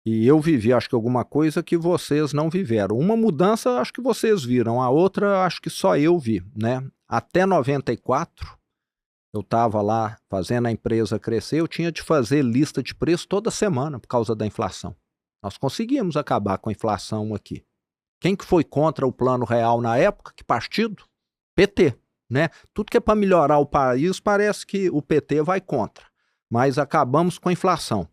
e eu vivi, acho que alguma coisa que vocês não viveram. Uma mudança acho que vocês viram, a outra acho que só eu vi, né? Até 94, eu estava lá fazendo a empresa crescer, eu tinha de fazer lista de preço toda semana por causa da inflação. Nós conseguimos acabar com a inflação aqui. Quem que foi contra o Plano Real na época? Que partido? PT, né? Tudo que é para melhorar o país parece que o PT vai contra. Mas acabamos com a inflação.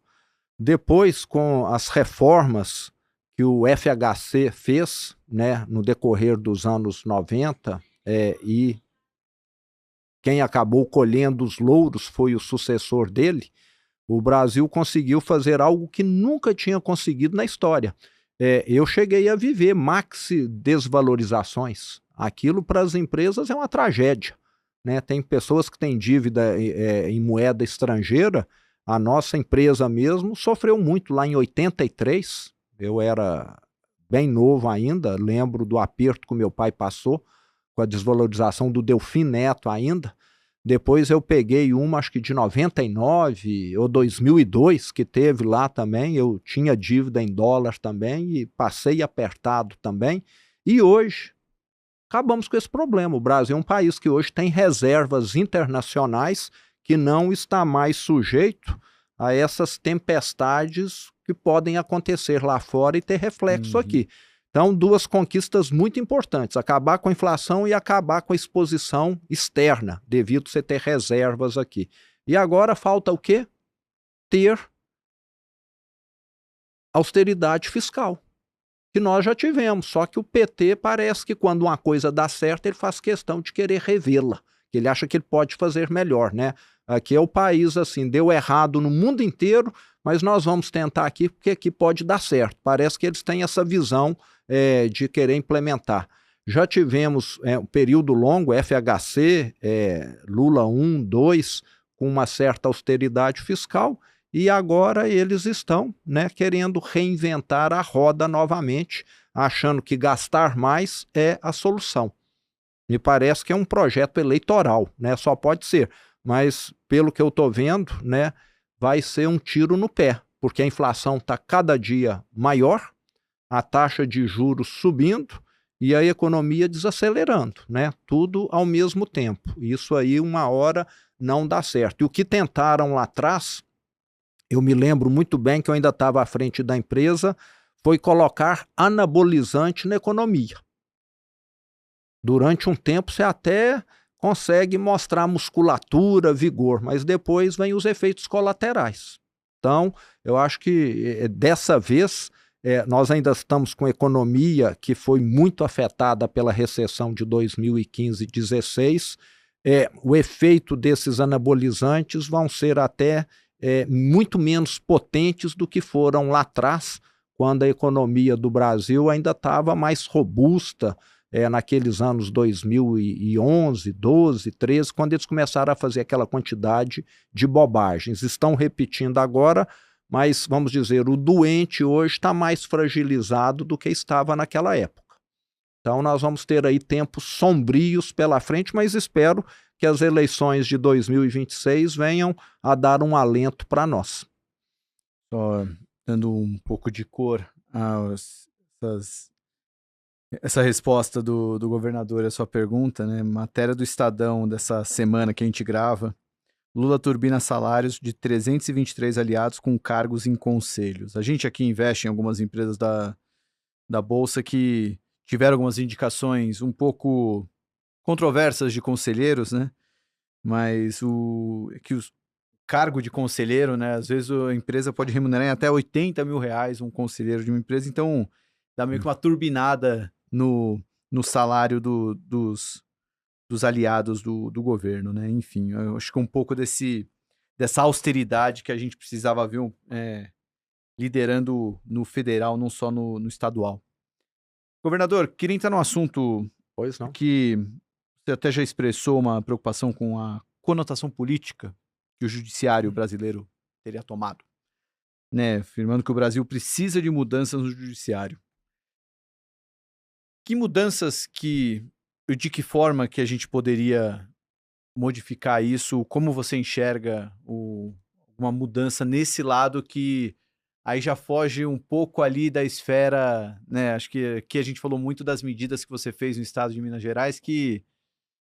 Depois, com as reformas que o FHC fez, né, no decorrer dos anos 90, e quem acabou colhendo os louros foi o sucessor dele, o Brasil conseguiu fazer algo que nunca tinha conseguido na história. Eu cheguei a viver maxi desvalorizações. Aquilo para as empresas é uma tragédia, né? Tem pessoas que têm dívida em moeda estrangeira. A nossa empresa mesmo sofreu muito lá em 83. Eu era bem novo ainda, lembro do aperto que meu pai passou com a desvalorização do Delfim Neto ainda. Depois eu peguei uma, acho que de 99 ou 2002, que teve lá também. Eu tinha dívida em dólar também e passei apertado também. E hoje acabamos com esse problema. O Brasil é um país que hoje tem reservas internacionais, que não está mais sujeito a essas tempestades que podem acontecer lá fora e ter reflexo aqui. Então, duas conquistas muito importantes: acabar com a inflação e acabar com a exposição externa, devido a você ter reservas aqui. E agora falta o quê? Ter austeridade fiscal, que nós já tivemos, só que o PT parece que quando uma coisa dá certo, ele faz questão de querer revê-la, que ele acha que ele pode fazer melhor, né? Aqui é o país, assim, deu errado no mundo inteiro, mas nós vamos tentar aqui, porque aqui pode dar certo. Parece que eles têm essa visão de querer implementar. Já tivemos um período longo, FHC, Lula 1, 2, com uma certa austeridade fiscal, e agora eles estão, né, querendo reinventar a roda novamente, achando que gastar mais é a solução. Me parece que é um projeto eleitoral, né? Só pode ser, mas pelo que eu estou vendo, né, vai ser um tiro no pé, porque a inflação está cada dia maior, a taxa de juros subindo e a economia desacelerando, né? Tudo ao mesmo tempo. Isso aí uma hora não dá certo. E o que tentaram lá atrás, eu me lembro muito bem que eu ainda estava à frente da empresa, foi colocar anabolizante na economia. Durante um tempo você até consegue mostrar musculatura, vigor, mas depois vem os efeitos colaterais. Então, eu acho que dessa vez nós ainda estamos com economia que foi muito afetada pela recessão de 2015 e 2016. O efeito desses anabolizantes vão ser até muito menos potentes do que foram lá atrás, quando a economia do Brasil ainda estava mais robusta, naqueles anos 2011, 12, 13, quando eles começaram a fazer aquela quantidade de bobagens. Estão repetindo agora, mas, vamos dizer, o doente hoje está mais fragilizado do que estava naquela época. Então nós vamos ter aí tempos sombrios pela frente, mas espero que as eleições de 2026 venham a dar um alento para nós. Só dando um pouco de cor essa resposta do governador à sua pergunta, né? Matéria do Estadão dessa semana que a gente grava. Lula turbina salários de 323 aliados com cargos em conselhos. A gente aqui investe em algumas empresas da Bolsa que tiveram algumas indicações um pouco controversas de conselheiros, né? Mas o cargo de conselheiro, né? Às vezes a empresa pode remunerar em até R$80 mil um conselheiro de uma empresa, então dá meio que uma turbinada no salário dos aliados do governo, né? Enfim, eu acho que um pouco dessa austeridade que a gente precisava ver liderando no federal, não só no estadual. Governador, queria entrar num assunto que você até já expressou uma preocupação com a conotação política que o judiciário brasileiro teria tomado, né? Afirmando que o Brasil precisa de mudanças no judiciário. Que mudanças de que forma que a gente poderia modificar isso? Como você enxerga uma mudança nesse lado que aí já foge um pouco ali da esfera, né? Acho que aqui a gente falou muito das medidas que você fez no estado de Minas Gerais, que,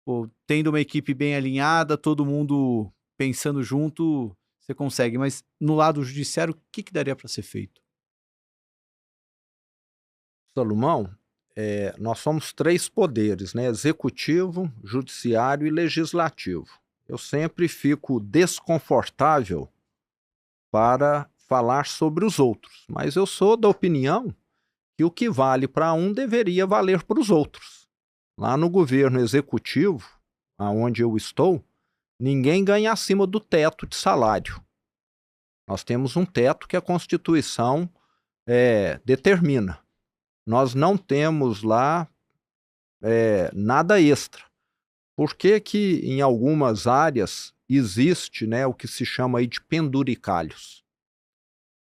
pô, tendo uma equipe bem alinhada, todo mundo pensando junto, você consegue. Mas no lado judiciário, o que daria para ser feito? Salomão, nós somos 3 poderes, né? Executivo, judiciário e legislativo. Eu sempre fico desconfortável para falar sobre os outros, mas eu sou da opinião que o que vale para um deveria valer para os outros. Lá no governo executivo, aonde eu estou, ninguém ganha acima do teto de salário. Nós temos um teto que a Constituição determina. Nós não temos lá nada extra. Por que que em algumas áreas existe, né, o que se chama aí de penduricalhos?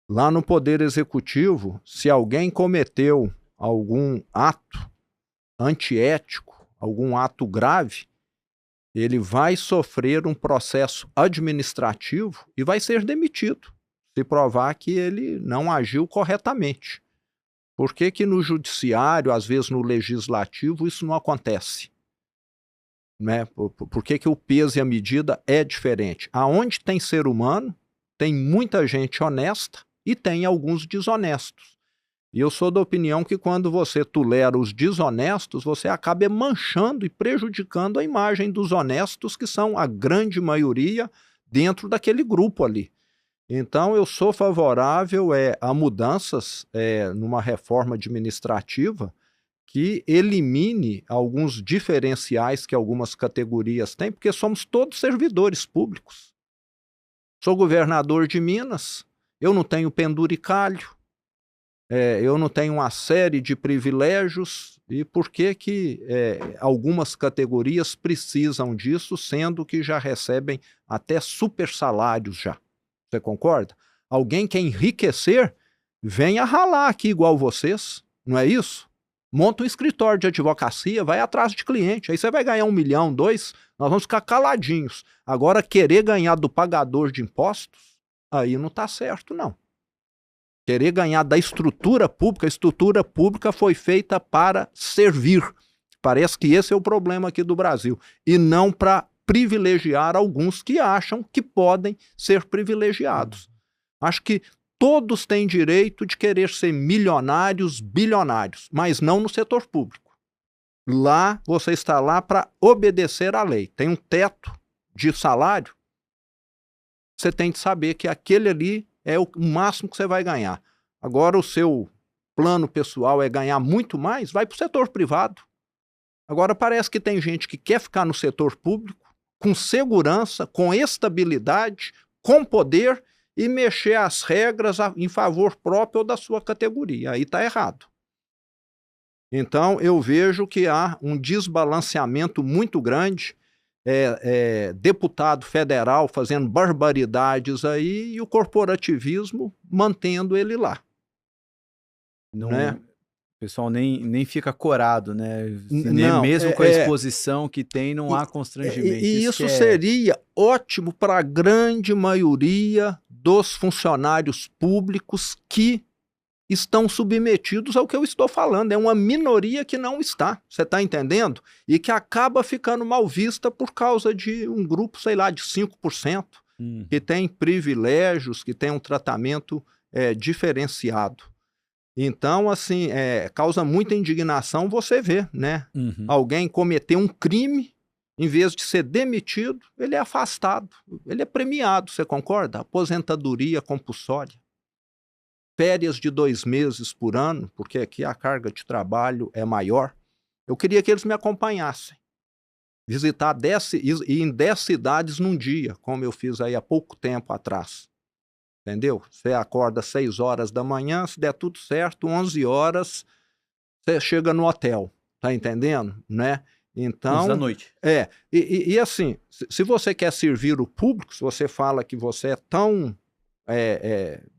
Lá no Poder Executivo, se alguém cometeu algum ato antiético, algum ato grave, ele vai sofrer um processo administrativo e vai ser demitido, se provar que ele não agiu corretamente. Por que que no judiciário, às vezes no legislativo, isso não acontece? Né? Por que que o peso e a medida é diferente? Aonde tem ser humano, tem muita gente honesta e tem alguns desonestos. E eu sou da opinião que quando você tolera os desonestos, você acaba manchando e prejudicando a imagem dos honestos, que são a grande maioria dentro daquele grupo ali. Então eu sou favorável a mudanças numa reforma administrativa que elimine alguns diferenciais que algumas categorias têm, porque somos todos servidores públicos. Sou governador de Minas, eu não tenho penduricalho, eu não tenho uma série de privilégios, e por que que algumas categorias precisam disso, sendo que já recebem até super salários já? Você concorda? Alguém quer enriquecer, venha ralar aqui igual vocês, não é isso? Monta um escritório de advocacia, vai atrás de cliente, aí você vai ganhar 1 milhão, 2, nós vamos ficar caladinhos. Agora, querer ganhar do pagador de impostos, aí não está certo, não. Querer ganhar da estrutura pública, a estrutura pública foi feita para servir. Parece que esse é o problema aqui do Brasil. E não para privilegiar alguns que acham que podem ser privilegiados. Acho que todos têm direito de querer ser milionários, bilionários, mas não no setor público. Lá, você está lá para obedecer à lei. Tem um teto de salário, você tem de saber que aquele ali é o máximo que você vai ganhar. Agora, o seu plano pessoal é ganhar muito mais, vai para o setor privado. Agora, parece que tem gente que quer ficar no setor público, com segurança, com estabilidade, com poder, e mexer as regras em favor próprio ou da sua categoria. Aí está errado. Então, eu vejo que há um desbalanceamento muito grande deputado federal fazendo barbaridades aí e o corporativismo mantendo ele lá. Não, né? O pessoal nem fica corado, né? Não, mesmo com a exposição que tem, não há constrangimento. E isso seria ótimo para a grande maioria dos funcionários públicos que estão submetidos ao que eu estou falando. É uma minoria que não está, você está entendendo? E que acaba ficando mal vista por causa de um grupo, sei lá, de 5%, que tem privilégios, que tem um tratamento diferenciado. Então, assim, causa muita indignação você ver, né? Alguém cometer um crime, em vez de ser demitido, ele é afastado, ele é premiado, você concorda? Aposentadoria compulsória. Férias de 2 meses por ano, porque aqui a carga de trabalho é maior. Eu queria que eles me acompanhassem. Visitar em 10 cidades num dia, como eu fiz aí há pouco tempo atrás. Entendeu? Você acorda às 6 horas da manhã, se der tudo certo, 11 horas, você chega no hotel. Tá entendendo? Né? Então, 11 da noite. E assim, se você quer servir o público, se você fala que você é tão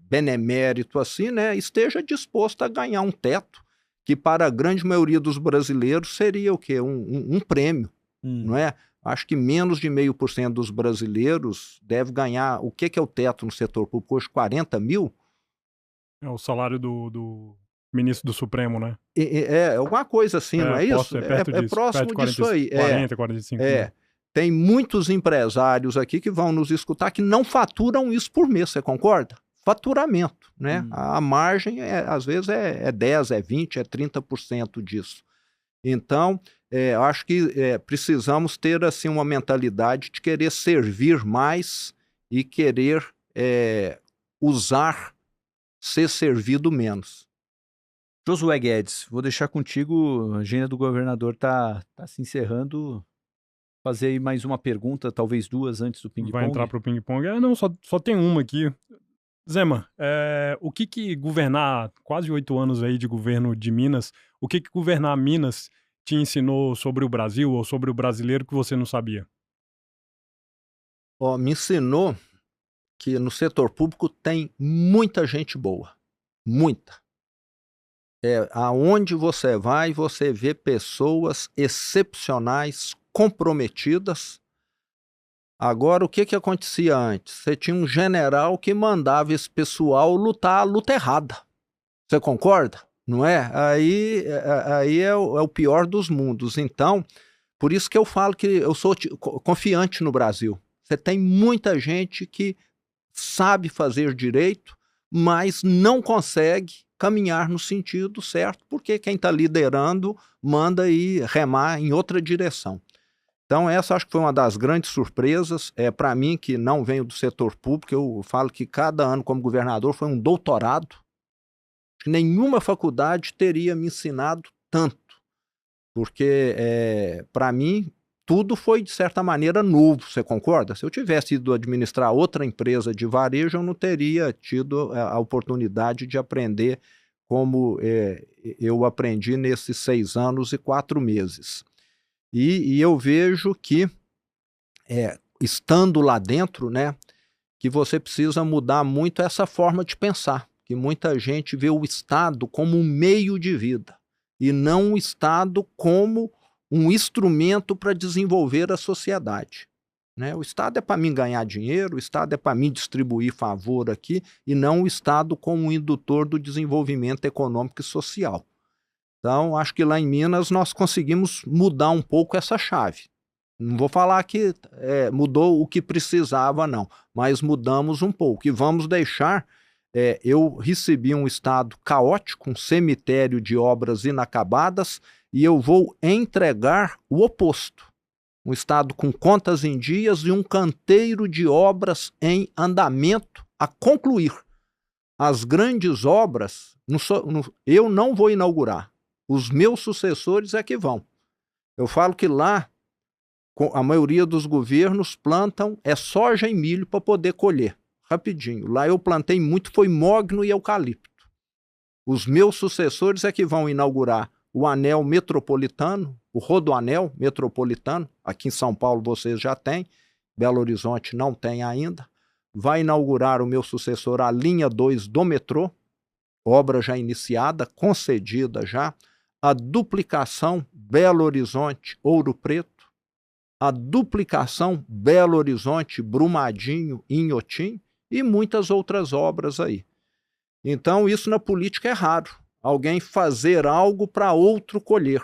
benemérito assim, né, esteja disposto a ganhar um teto, que para a grande maioria dos brasileiros seria o quê? Um prêmio, não é? Acho que menos de 0,5% dos brasileiros deve ganhar, o que é o teto no setor público hoje? 40 mil? É o salário do ministro do Supremo, né? Alguma coisa assim, não é isso? É próximo disso aí. 40, 45 mil. Tem muitos empresários aqui que vão nos escutar que não faturam isso por mês, você concorda? Faturamento, né? A margem, às vezes, é 10%, é 20%, é 30% disso. Então, acho que precisamos ter assim, uma mentalidade de querer servir mais e querer ser servido menos. Josué Guedes, vou deixar contigo, a agenda do governador está se encerrando. Fazer aí mais uma pergunta, talvez 2 antes do ping-pong. Vai entrar para o ping-pong? Não, só tem uma aqui. Zema, o que governar, quase 8 anos aí de governo de Minas, o que governar Minas te ensinou sobre o Brasil ou sobre o brasileiro que você não sabia? Me ensinou que no setor público tem muita gente boa, muita. Aonde você vai, você vê pessoas excepcionais, comprometidas. Agora, o que acontecia antes? Você tinha um general que mandava esse pessoal lutar a luta errada. Você concorda? Não é? Aí é o pior dos mundos. Então, por isso que eu falo que eu sou confiante no Brasil. Você tem muita gente que sabe fazer direito, mas não consegue caminhar no sentido certo, porque quem está liderando manda ir remar em outra direção. Então, essa acho que foi uma das grandes surpresas. Para mim, que não venho do setor público, eu falo que cada ano como governador foi um doutorado. Nenhuma faculdade teria me ensinado tanto, porque para mim tudo foi de certa maneira novo, você concorda? Se eu tivesse ido administrar outra empresa de varejo, eu não teria tido a oportunidade de aprender como eu aprendi nesses 6 anos e 4 meses. E eu vejo que, estando lá dentro, né, que você precisa mudar muito essa forma de pensar, que muita gente vê o Estado como um meio de vida e não o Estado como um instrumento para desenvolver a sociedade. Né? O Estado é para mim ganhar dinheiro, o Estado é para mim distribuir favor aqui e não o Estado como um indutor do desenvolvimento econômico e social. Então, acho que lá em Minas nós conseguimos mudar um pouco essa chave. Não vou falar que mudou o que precisava, não, mas mudamos um pouco. E vamos deixar... eu recebi um estado caótico, um cemitério de obras inacabadas, e eu vou entregar o oposto. Um estado com contas em dias e um canteiro de obras em andamento a concluir. As grandes obras, eu não vou inaugurar. Os meus sucessores é que vão. Eu falo que lá, a maioria dos governos plantam soja e milho para poder colher. Rapidinho. Lá eu plantei muito, foi mogno e eucalipto. Os meus sucessores é que vão inaugurar o anel metropolitano, o Rodoanel metropolitano, aqui em São Paulo vocês já têm, Belo Horizonte não tem ainda. Vai inaugurar o meu sucessor a linha 2 do metrô, obra já iniciada, concedida já, a duplicação Belo Horizonte-Ouro Preto, a duplicação Belo Horizonte-Brumadinho, Inhotim e muitas outras obras aí. Então isso na política é raro, alguém fazer algo para outro colher.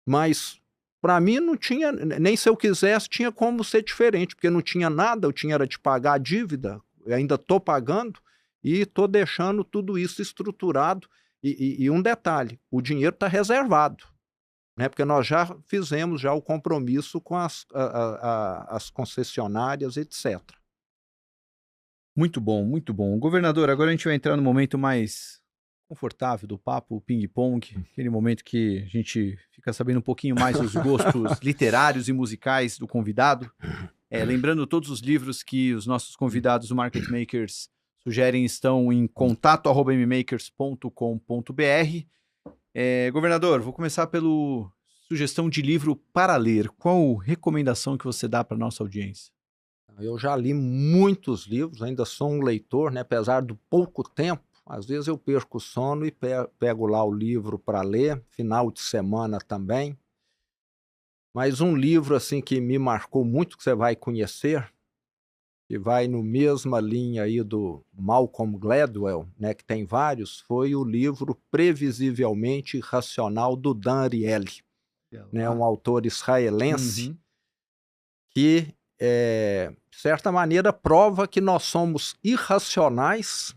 Mas para mim não tinha, nem se eu quisesse, tinha como ser diferente, porque não tinha nada, eu tinha era de pagar a dívida, eu ainda estou pagando e estou deixando tudo isso estruturado. E um detalhe, o dinheiro está reservado, né? Porque nós já fizemos já o compromisso com as concessionárias, etc. Muito bom, muito bom. Governador, agora a gente vai entrar no momento mais confortável do papo, o ping-pong, aquele momento que a gente fica sabendo um pouquinho mais dos gostos literários e musicais do convidado. Lembrando, todos os livros que os nossos convidados do Market Makers sugerem estão em contato@mmakers.com.br. Governador, vou começar pela sugestão de livro para ler. Qual recomendação que você dá para a nossa audiência? Eu já li muitos livros, ainda sou um leitor, né? Apesar do pouco tempo, às vezes eu perco o sono e pego lá o livro para ler, final de semana também. Mas um livro assim que me marcou muito, que você vai conhecer, que vai no mesma linha aí do Malcolm Gladwell, né, que tem vários, foi o livro Previsivelmente Irracional, do Dan Ariely, né, um autor israelense que, de certa maneira, prova que nós somos irracionais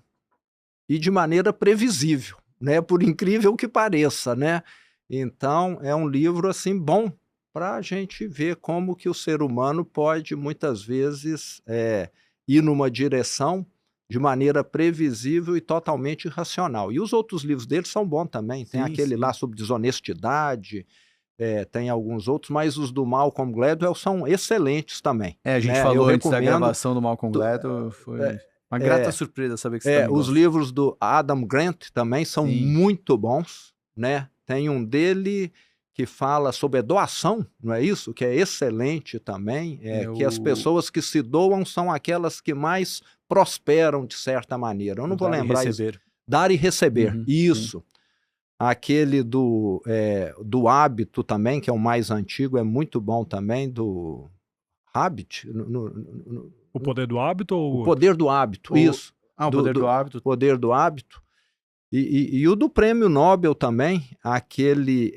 e de maneira previsível, né, por incrível que pareça, né? Então, é um livro assim bom para a gente ver como que o ser humano pode, muitas vezes, ir numa direção de maneira previsível e totalmente irracional. E os outros livros dele são bons também. Tem aquele lá sobre desonestidade, tem alguns outros, mas os do Malcolm Gladwell são excelentes também. A gente falou antes da gravação do Malcolm Gladwell, foi uma grata surpresa saber que você também os gosta. livros do Adam Grant também são muito bons, né? Tem um dele que fala sobre a doação, não é isso? Que é excelente também, que as pessoas que se doam são aquelas que mais prosperam de certa maneira. Eu não vou lembrar isso. Dar e receber, isso. Sim. Aquele do Hábito também, que é o mais antigo, é muito bom também, do Habit. O Poder do Hábito? Ou... O Poder do Hábito, isso. O Poder do Hábito. Poder do Hábito. E o do Prêmio Nobel também, aquele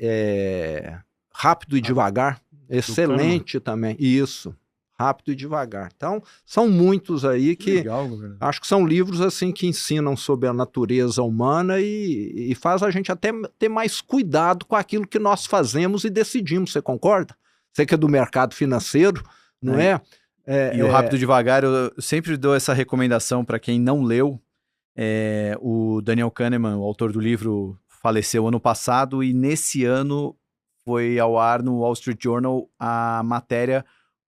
Rápido e Devagar, excelente também, isso, Rápido e Devagar. Então, são muitos aí que legal, acho que são livros assim que ensinam sobre a natureza humana e faz a gente até ter mais cuidado com aquilo que nós fazemos e decidimos, você concorda? Você que é do mercado financeiro, não é? E o Rápido e Devagar, eu sempre dou essa recomendação para quem não leu. O Daniel Kahneman, o autor do livro, faleceu ano passado e nesse ano foi ao ar no Wall Street Journal a matéria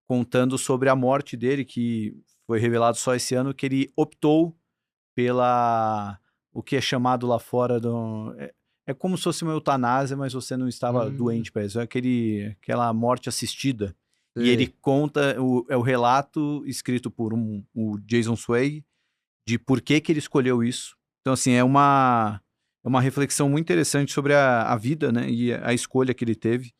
contando sobre a morte dele, que foi revelado só esse ano, que ele optou pela o que é chamado lá fora é como se fosse uma eutanásia, mas você não estava doente para isso, aquela morte assistida. E ele conta, é o relato escrito por o Jason Zweig, de por que ele escolheu isso. Então, assim, é uma reflexão muito interessante sobre a vida, né, e a escolha que ele teve.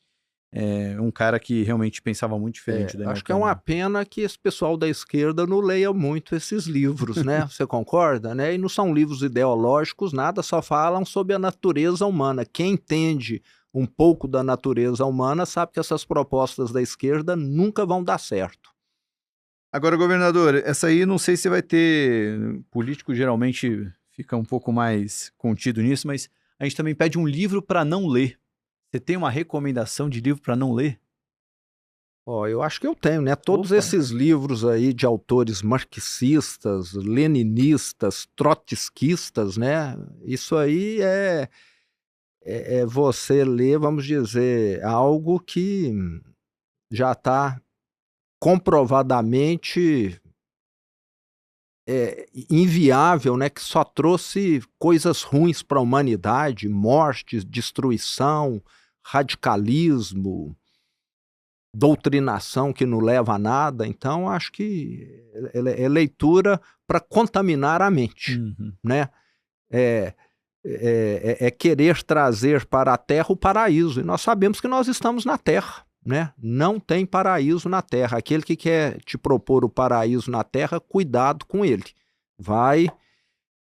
Um cara que realmente pensava muito diferente. Acho que é uma pena que esse pessoal da esquerda não leia muito esses livros, né? Você concorda? Né? E não são livros ideológicos, nada, só falam sobre a natureza humana. Quem entende um pouco da natureza humana sabe que essas propostas da esquerda nunca vão dar certo. Agora, governador, essa aí não sei se vai ter... Político geralmente fica um pouco mais contido nisso, mas a gente também pede um livro para não ler. Você tem uma recomendação de livro para não ler? Eu acho que eu tenho, né? Todos esses livros aí de autores marxistas, leninistas, trotskistas, né? Isso aí é você ler, vamos dizer, algo que já está comprovadamente inviável, né? Que só trouxe coisas ruins para a humanidade, mortes, destruição, radicalismo, doutrinação que não leva a nada. Então, acho que é leitura para contaminar a mente, né? É querer trazer para a Terra o paraíso. E nós sabemos que nós estamos na Terra, né? Não tem paraíso na Terra. Aquele que quer te propor o paraíso na Terra, cuidado com ele. Vai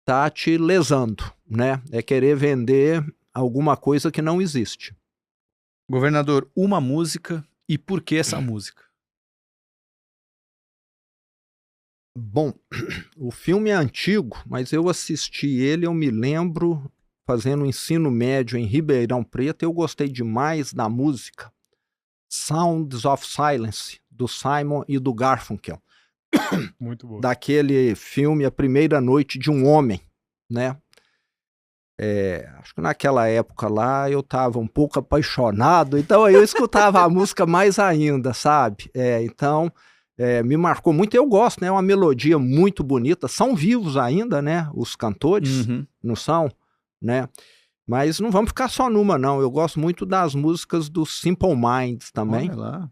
estar te lesando, né? É querer vender alguma coisa que não existe. Governador, uma música e por que essa música? Bom, o filme é antigo, mas eu assisti ele, eu me lembro, fazendo ensino médio em Ribeirão Preto, eu gostei demais da música Sounds of Silence, do Simon e do Garfunkel. Muito bom. Daquele filme A Primeira Noite de um Homem, né? Acho que naquela época lá eu estava um pouco apaixonado, então eu escutava a música mais ainda, sabe? Então me marcou muito. Eu gosto, né? É uma melodia muito bonita. São vivos ainda, né? Os cantores, não são, né? Mas não vamos ficar só numa, não. Eu gosto muito das músicas do Simple Minds também. Olha lá.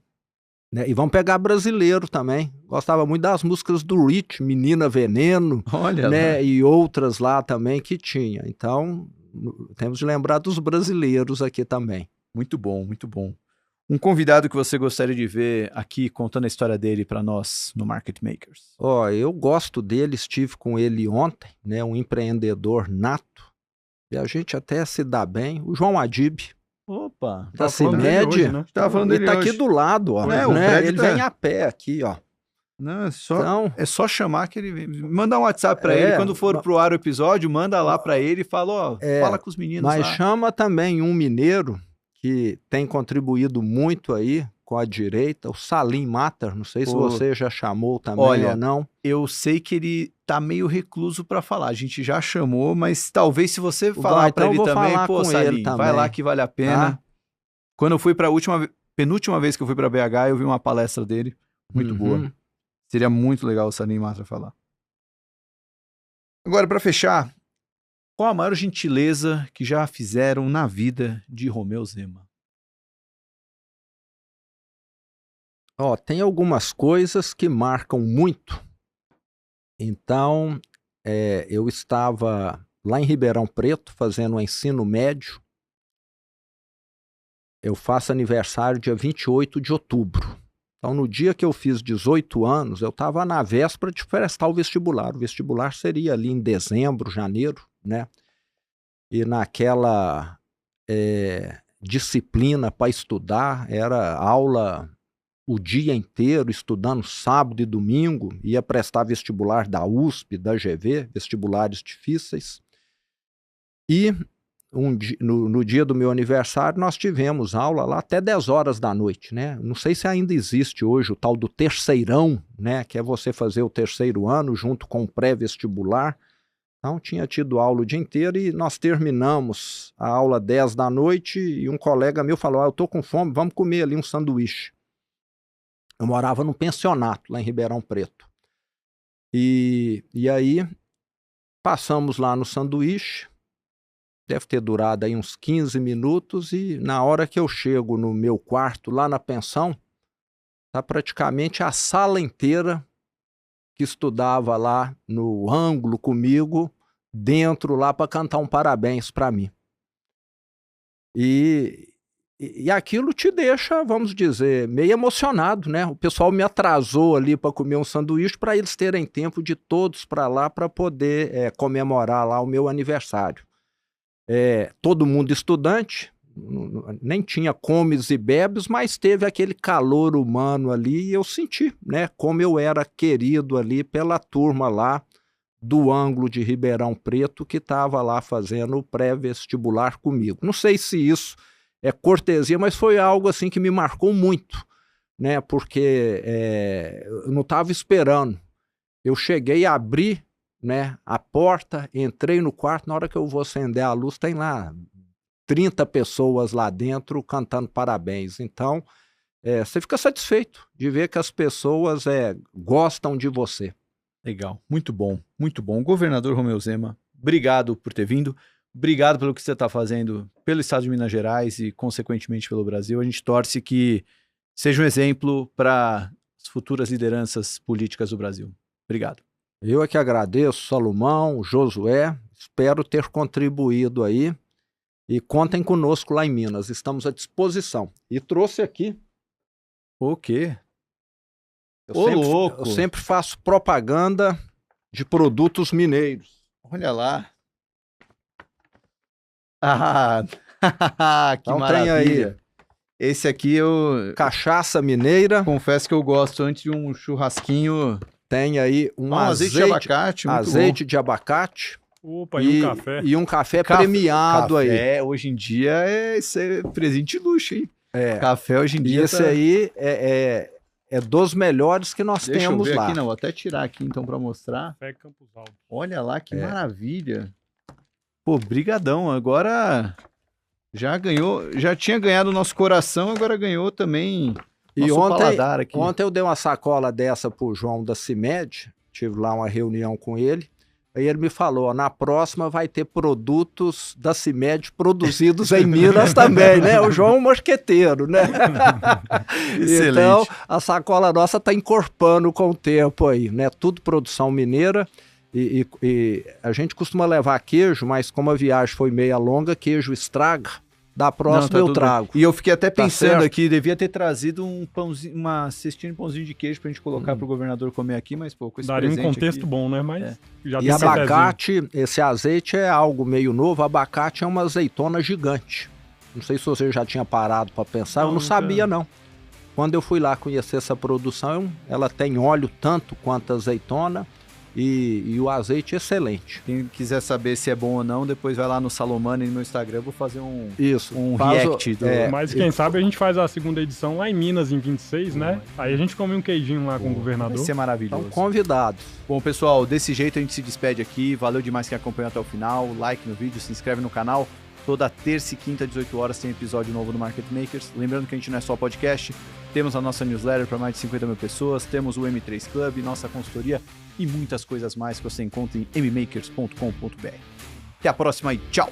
Né? E vamos pegar brasileiro também. Gostava muito das músicas do Rich, Menina Veneno, olha, né? lá. E outras lá também que tinha. Então, temos de lembrar dos brasileiros aqui também. Muito bom, muito bom. Um convidado que você gostaria de ver aqui contando a história dele para nós no Market Makers? Eu gosto dele, estive com ele ontem, né? Um empreendedor nato. E a gente até se dá bem. O João Adib. Opa, da CIMED, né? Tava falando dele tá hoje. aqui do lado, ó. O Né? Ele tá... vem a pé aqui, ó. Não, então, é só chamar que ele vem. Manda um WhatsApp para ele. Quando for pro ar o episódio, manda lá para ele e fala, fala com os meninos mas lá. chama também um mineiro que tem contribuído muito aí com a direita, o Salim Matar, não sei se você já chamou também ou não. Eu sei que ele tá meio recluso para falar, a gente já chamou, mas talvez se você falar para ele também, Salim, vai lá que vale a pena. Tá? Quando eu fui para penúltima vez que eu fui para BH, eu vi uma palestra dele, muito boa. Seria muito legal o Salim Matar falar. Agora, para fechar, qual a maior gentileza que já fizeram na vida de Romeu Zema? Tem algumas coisas que marcam muito. Então, eu estava lá em Ribeirão Preto fazendo um ensino médio. Eu faço aniversário dia 28 de outubro. Então, no dia que eu fiz 18 anos, eu estava na véspera de prestar o vestibular. O vestibular seria ali em dezembro, janeiro, né? E naquela disciplina para estudar, era aula o dia inteiro, estudando sábado e domingo, ia prestar vestibular da USP, da GV, vestibulares difíceis. E no dia do meu aniversário, nós tivemos aula lá até 10 horas da noite, né? Não sei se ainda existe hoje o tal do terceirão, né? Que é você fazer o terceiro ano junto com o pré-vestibular. Então, tinha tido aula o dia inteiro e nós terminamos a aula 10 da noite e um colega meu falou, eu tô com fome, vamos comer ali um sanduíche. Eu morava num pensionato lá em Ribeirão Preto. E aí, passamos lá no sanduíche, deve ter durado aí uns 15 minutos e na hora que eu chego no meu quarto, lá na pensão, tá praticamente a sala inteira que estudava lá no ângulo comigo, dentro lá para cantar um parabéns para mim. E aquilo te deixa, vamos dizer, meio emocionado, né? O pessoal me atrasou ali para comer um sanduíche para eles terem tempo de todos para lá para poder comemorar lá o meu aniversário. Todo mundo estudante, nem tinha comes e bebes, mas teve aquele calor humano ali e eu senti, né? Como eu era querido ali pela turma lá do ângulo de Ribeirão Preto que estava lá fazendo o pré-vestibular comigo. Não sei se isso é cortesia, mas foi algo assim que me marcou muito, né? Porque eu não estava esperando. Eu cheguei a abrir, né, a porta, entrei no quarto, na hora que eu vou acender a luz, tem lá 30 pessoas lá dentro cantando parabéns. Então, você fica satisfeito de ver que as pessoas gostam de você. Legal, muito bom, muito bom. Governador Romeu Zema, obrigado por ter vindo. Obrigado pelo que você está fazendo pelo estado de Minas Gerais e, consequentemente, pelo Brasil. A gente torce que seja um exemplo para as futuras lideranças políticas do Brasil. Obrigado. Eu é que agradeço, Salomão, Josué. Espero ter contribuído aí. E contem conosco lá em Minas. Estamos à disposição. E trouxe aqui... O quê? Eu sempre faço propaganda de produtos mineiros. Olha lá. Ah, que então maravilha. Tem aí. Esse aqui eu... Cachaça mineira. Confesso que eu gosto antes de um churrasquinho. Tem aí um azeite de abacate. Muito azeite bom. De abacate. Opa, e um café. E um café premiado aí. Café, hoje em dia, isso é presente de luxo, hein? Café hoje em dia. E esse aí é dos melhores que nós temos Deixa eu ver lá. Aqui, não, vou até tirar aqui então para mostrar. Café Campos Altos. Olha lá que maravilha. Pô, brigadão. Agora já ganhou, já tinha ganhado o nosso coração, agora ganhou também nosso paladar aqui. Ontem eu dei uma sacola dessa pro João da CIMED, tive lá uma reunião com ele. Aí ele me falou, na próxima vai ter produtos da CIMED produzidos em Minas também, né? O João é um mosqueteiro, né? Excelente. Então, a sacola nossa está encorpando com o tempo aí, né? Tudo produção mineira. E a gente costuma levar queijo, mas como a viagem foi meia longa, queijo estraga. Da próxima eu trago. E eu fiquei até pensando aqui, devia ter trazido um pãozinho, uma cestinha de pãozinho de queijo pra gente colocar pro governador comer aqui, mas pô, com esse daria um contexto aqui, bom, né? Mas já e abacate, esse azeite é algo meio novo. Abacate é uma azeitona gigante. Não sei se você já tinha parado para pensar, eu não sabia não. Quando eu fui lá conhecer essa produção, ela tem óleo tanto quanto a azeitona. E o azeite é excelente. Quem quiser saber se é bom ou não, depois vai lá no Salomani no meu Instagram, eu vou fazer um react. Mas quem sabe a gente faz a segunda edição lá em Minas, em 26, né? Aí a gente come um queijinho lá com o governador. Vai ser maravilhoso. Então, convidados. Bom, pessoal, desse jeito a gente se despede aqui. Valeu demais quem acompanhou até o final. Like no vídeo, se inscreve no canal. Toda terça e quinta, 18 horas, tem episódio novo do Market Makers. Lembrando que a gente não é só podcast, temos a nossa newsletter para mais de 50 mil pessoas, temos o M3 Club, nossa consultoria e muitas coisas mais que você encontra em mmakers.com.br. Até a próxima e tchau!